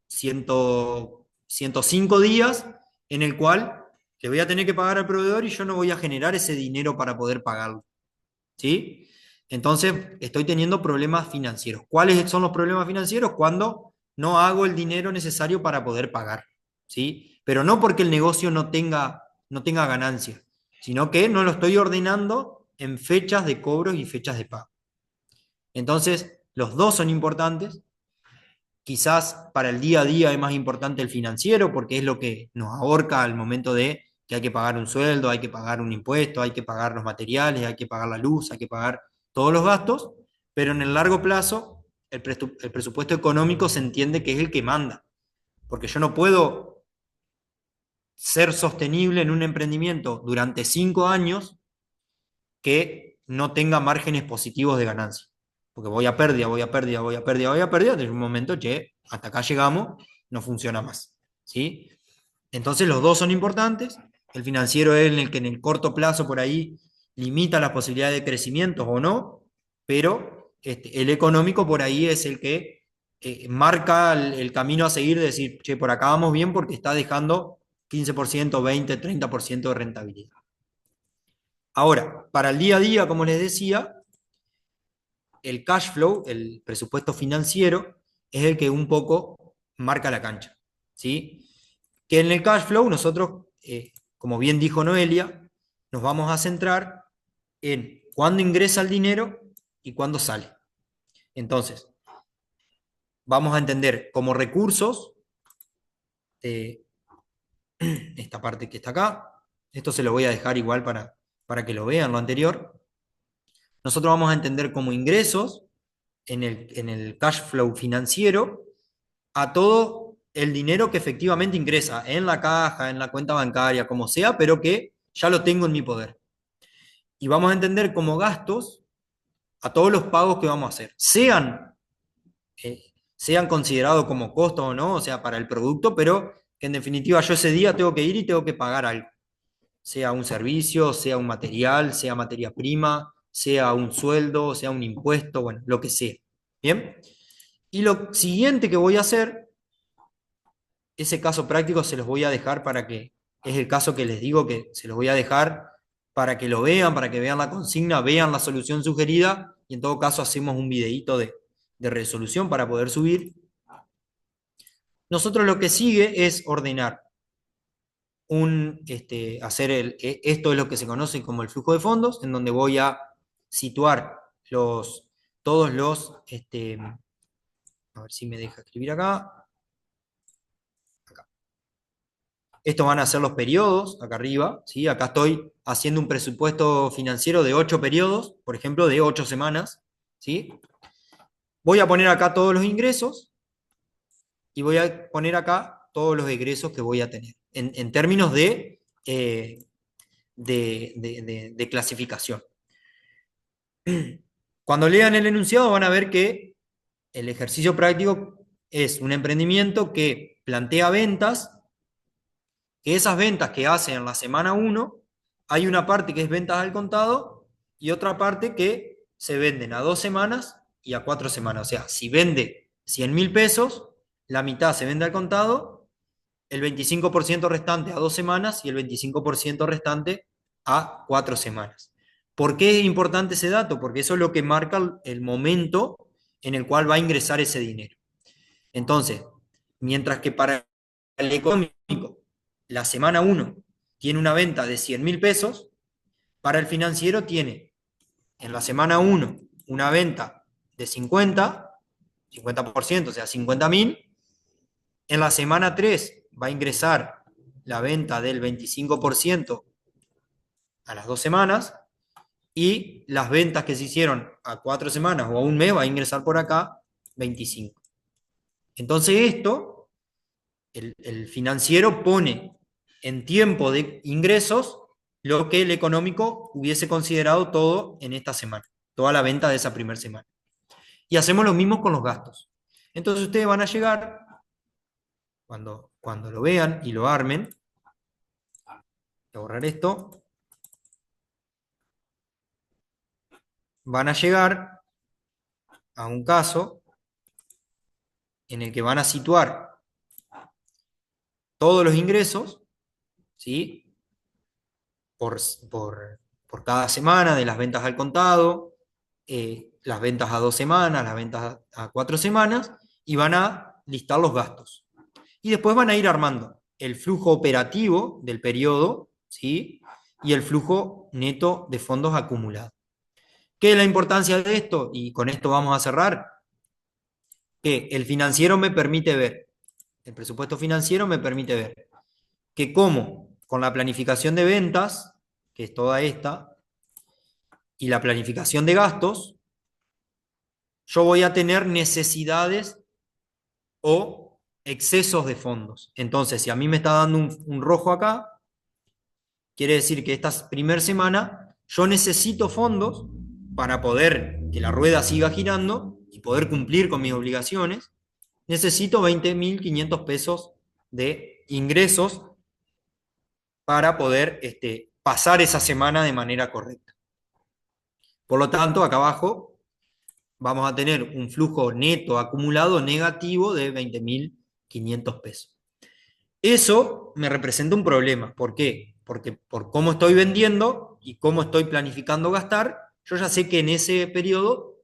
105 días en el cual le voy a tener que pagar al proveedor y yo no voy a generar ese dinero para poder pagarlo. ¿Sí? Entonces estoy teniendo problemas financieros. ¿Cuáles son los problemas financieros? Cuando no hago el dinero necesario para poder pagar. ¿Sí? Pero no porque el negocio no tenga ganancia, sino que no lo estoy ordenando en fechas de cobros y fechas de pago. Entonces, los dos son importantes. Quizás para el día a día es más importante el financiero porque es lo que nos ahorca al momento de que hay que pagar un sueldo, hay que pagar un impuesto, hay que pagar los materiales, hay que pagar la luz, hay que pagar todos los gastos, pero en el largo plazo el presupuesto económico se entiende que es el que manda, porque yo no puedo ser sostenible en un emprendimiento durante 5 años que no tenga márgenes positivos de ganancia. Porque voy a pérdida, voy a pérdida, voy a pérdida, voy a pérdida, desde un momento, che, hasta acá llegamos, no funciona más. ¿Sí? Entonces los dos son importantes, El financiero es el que en el corto plazo por ahí limita las posibilidades de crecimiento o no, pero el económico por ahí es el que marca el camino a seguir, de decir, che, por acá vamos bien porque está dejando 15%, 20, 30% de rentabilidad. Ahora, para el día a día, como les decía, el cash flow, el presupuesto financiero, es el que un poco marca la cancha, ¿sí? Que en el cash flow nosotros, como bien dijo Noelia, nos vamos a centrar en cuándo ingresa el dinero y cuándo sale. Entonces, vamos a entender como recursos esta parte que está acá. Esto se lo voy a dejar igual para que lo vean lo anterior. Nosotros vamos a entender como ingresos en el cash flow financiero a todo el dinero que efectivamente ingresa en la caja, en la cuenta bancaria, como sea, pero que ya lo tengo en mi poder. Y vamos a entender como gastos a todos los pagos que vamos a hacer, sean considerados como costos o no, o sea, para el producto, pero que en definitiva yo ese día tengo que ir y tengo que pagar algo, sea un servicio, sea un material, sea materia prima, sea un sueldo, sea un impuesto, bueno, lo que sea. ¿Bien? Y lo siguiente que voy a hacer, ese caso práctico se los voy a dejar es el caso que les digo que se los voy a dejar para que lo vean, para que vean la consigna, vean la solución sugerida y en todo caso hacemos un videíto de resolución para poder subir. Nosotros lo que sigue es ordenar esto es lo que se conoce como el flujo de fondos, en donde voy a situar todos los, a ver si me deja escribir acá. Estos van a ser los periodos, acá arriba, ¿sí? Acá estoy haciendo un presupuesto financiero de 8 periodos, por ejemplo, de 8 semanas, ¿sí? Voy a poner acá todos los ingresos y voy a poner acá todos los egresos que voy a tener, en términos de clasificación. Cuando lean el enunciado van a ver que el ejercicio práctico es un emprendimiento que plantea ventas, que esas ventas que hacen en la semana 1, hay una parte que es ventas al contado y otra parte que se venden a 2 semanas y a 4 semanas. O sea, si vende 100.000 pesos, la mitad se vende al contado, el 25% restante a 2 semanas y el 25% restante a 4 semanas. ¿Por qué es importante ese dato? Porque eso es lo que marca el momento en el cual va a ingresar ese dinero. Entonces, mientras que para el económico la semana 1 tiene una venta de 100.000 pesos, para el financiero tiene en la semana 1 una venta de 50%, o sea, 50.000. En la semana 3 va a ingresar la venta del 25% a las 2 semanas y las ventas que se hicieron a 4 semanas o a un mes va a ingresar por acá 25. Entonces esto, el financiero pone en tiempo de ingresos lo que el económico hubiese considerado todo en esta semana, toda la venta de esa primera semana. Y hacemos lo mismo con los gastos. Entonces ustedes van a llegar, cuando lo vean y lo armen, voy a borrar esto, van a llegar a un caso en el que van a situar todos los ingresos, ¿sí? Por cada semana de las ventas al contado, las ventas a 2 semanas, las ventas a 4 semanas, y van a listar los gastos. Y después van a ir armando el flujo operativo del periodo, ¿sí? Y el flujo neto de fondos acumulados. ¿Qué es la importancia de esto? Y con esto vamos a cerrar. Que el financiero me permite ver, el presupuesto financiero me permite ver que como con la planificación de ventas, que es toda esta, y la planificación de gastos, yo voy a tener necesidades o excesos de fondos. Entonces, si a mí me está dando un rojo acá, quiere decir que esta primera semana yo necesito fondos para poder que la rueda siga girando y poder cumplir con mis obligaciones. Necesito 20.500 pesos de ingresos para poder pasar esa semana de manera correcta. Por lo tanto, acá abajo vamos a tener un flujo neto acumulado negativo de 20.500 pesos. Eso me representa un problema. ¿Por qué? Porque por cómo estoy vendiendo y cómo estoy planificando gastar, yo ya sé que en ese periodo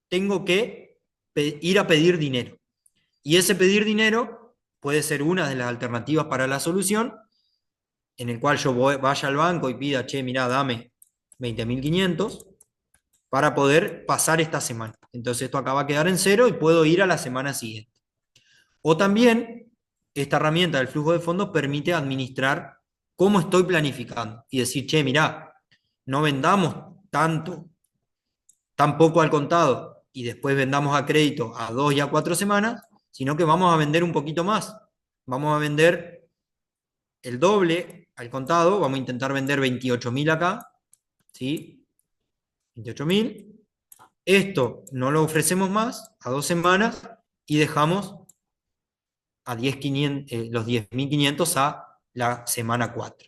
tengo que ir a pedir dinero. Y ese pedir dinero puede ser una de las alternativas para la solución, en el cual yo vaya al banco y pida, che, mirá, dame 20.500 para poder pasar esta semana. Entonces esto acá va a quedar en cero y puedo ir a la semana siguiente. O también, esta herramienta del flujo de fondos permite administrar cómo estoy planificando y decir, che, mirá, no vendamos tanto, tan poco al contado y después vendamos a crédito a 2 y a 4 semanas, sino que vamos a vender un poquito más. Vamos a vender el doble al contado, vamos a intentar vender 28.000 acá, ¿sí? 28.000. Esto no lo ofrecemos más a 2 semanas y dejamos a 10.500, los 10.500 a la semana 4.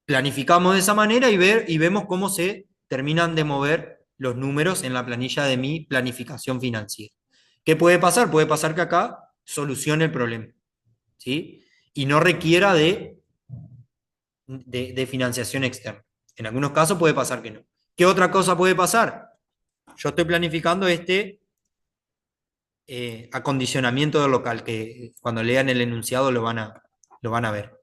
Planificamos de esa manera y vemos cómo se terminan de mover los números en la planilla de mi planificación financiera. ¿Qué puede pasar? Puede pasar que acá solucione el problema, ¿sí? Y no requiera de financiación externa. En algunos casos puede pasar que no. ¿Qué otra cosa puede pasar? Yo estoy planificando acondicionamiento del local, que cuando lean el enunciado lo van a ver.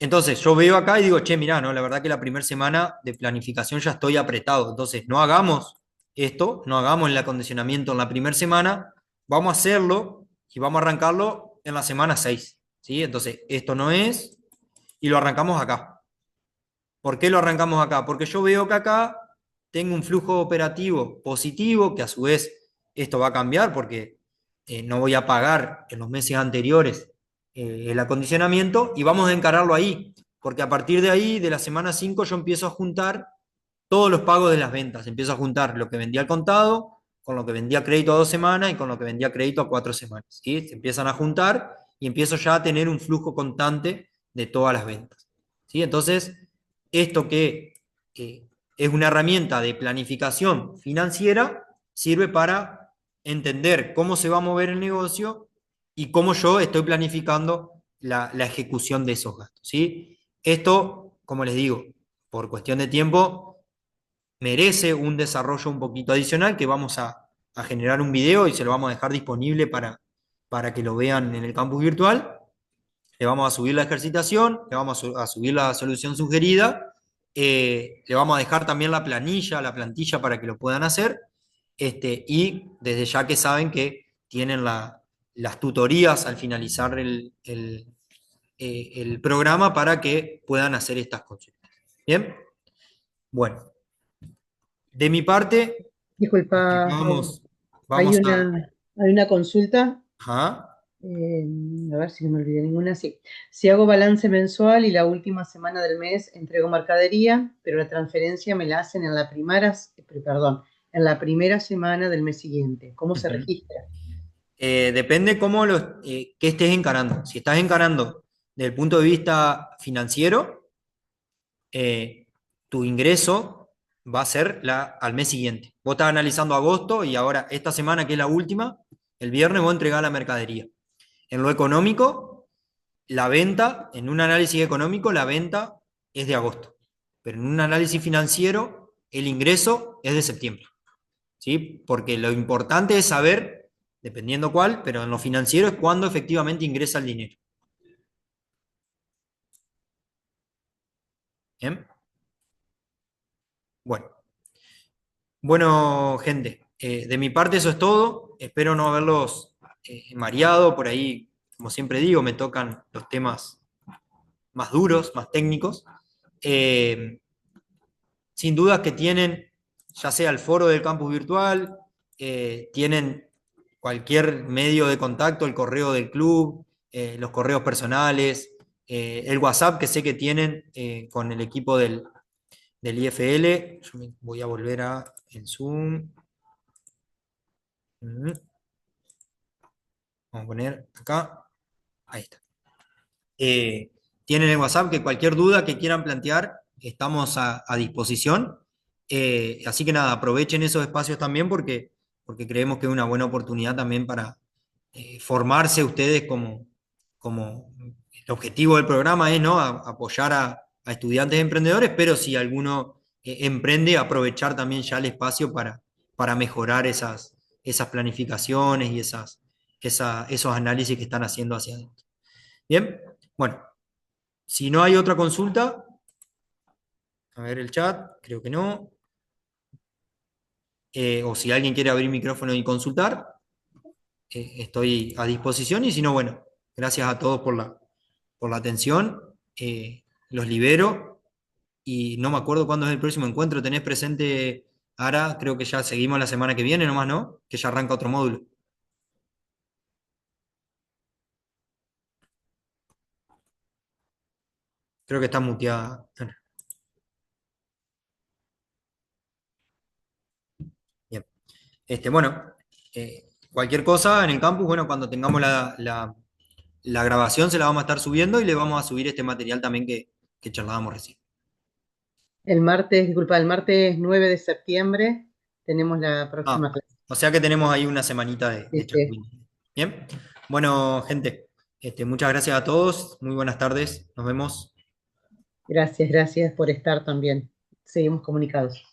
Entonces, yo veo acá y digo, che, mirá, no, la verdad que la primera semana de planificación ya estoy apretado. Entonces, no hagamos esto, no hagamos el acondicionamiento en la primera semana, vamos a hacerlo y vamos a arrancarlo en la semana 6, ¿sí? Entonces, esto no es, y lo arrancamos acá. ¿Por qué lo arrancamos acá? Porque yo veo que acá tengo un flujo operativo positivo, que a su vez esto va a cambiar porque no voy a pagar en los meses anteriores el acondicionamiento y vamos a encararlo ahí, porque a partir de ahí, de la semana 5, yo empiezo a juntar todos los pagos de las ventas, empiezo a juntar lo que vendía al contado con lo que vendía crédito a 2 semanas y con lo que vendía crédito a 4 semanas, ¿sí? Se empiezan a juntar y empiezo ya a tener un flujo constante de todas las ventas, ¿sí? Entonces, esto que es una herramienta de planificación financiera, sirve para entender cómo se va a mover el negocio y cómo yo estoy planificando la ejecución de esos gastos, ¿sí? Esto, como les digo, por cuestión de tiempo, merece un desarrollo un poquito adicional que vamos a generar un video y se lo vamos a dejar disponible para que lo vean en el campus virtual. Le vamos a subir la ejercitación, le vamos a subir la solución sugerida, le vamos a dejar también la planilla, la plantilla para que lo puedan hacer, y desde ya que saben que tienen las tutorías al finalizar el programa para que puedan hacer estas consultas. ¿Bien? Bueno, de mi parte, Disculpa, vamos, hay vamos a... una consulta. Ajá. A ver si no me olvidé ninguna. Sí. Si hago balance mensual y la última semana del mes entrego mercadería, pero la transferencia me la hacen en la primera semana del mes siguiente. ¿Cómo se Ujú. registra? Depende qué estés encarando. Si estás encarando desde el punto de vista financiero, eh, tu ingreso va a ser al mes siguiente. Vos estás analizando agosto y ahora esta semana, que es la última, el viernes vos entregás la mercadería. En lo económico, la venta, en un análisis económico, la venta es de agosto. Pero en un análisis financiero, el ingreso es de septiembre. ¿Sí? Porque lo importante es saber, dependiendo cuál, pero en lo financiero es cuándo efectivamente ingresa el dinero. ¿Bien? Bueno, bueno, gente, de mi parte eso es todo. Espero no haberlos mareado. Por ahí, como siempre digo, me tocan los temas más duros, más técnicos. Eh, Sin dudas que tienen, ya sea el foro del campus virtual, tienen cualquier medio de contacto, el correo del club, los correos personales, el WhatsApp que sé que tienen con el equipo del IFL. Yo me voy a volver a el Zoom. Vamos a poner acá. Ahí está. tienen el WhatsApp, que cualquier duda que quieran plantear, estamos a disposición. Así que nada, aprovechen esos espacios también porque creemos que es una buena oportunidad también para formarse ustedes como el objetivo del programa es, ¿no? Apoyar a estudiantes emprendedores, pero si alguno emprende, aprovechar también ya el espacio para mejorar esas planificaciones y esos análisis que están haciendo hacia adentro. Bien, bueno, si no hay otra consulta, a ver el chat, creo que no. O si alguien quiere abrir micrófono y consultar, estoy a disposición. Y si no, bueno, gracias a todos por la atención. Los libero y no me acuerdo cuándo es el próximo encuentro. ¿Tenés presente, Ara? Creo que ya seguimos la semana que viene nomás, ¿no? Que ya arranca otro módulo. Creo que está muteada. Bien. Bueno, cualquier cosa en el campus, bueno, cuando tengamos la grabación se la vamos a estar subiendo y le vamos a subir este material también que charlábamos recién. El martes 9 de septiembre tenemos la próxima clase. O sea que tenemos ahí una semanita de Sí. Bien. Bueno, gente, muchas gracias a todos. Muy buenas tardes. Nos vemos. Gracias por estar también. Seguimos comunicados.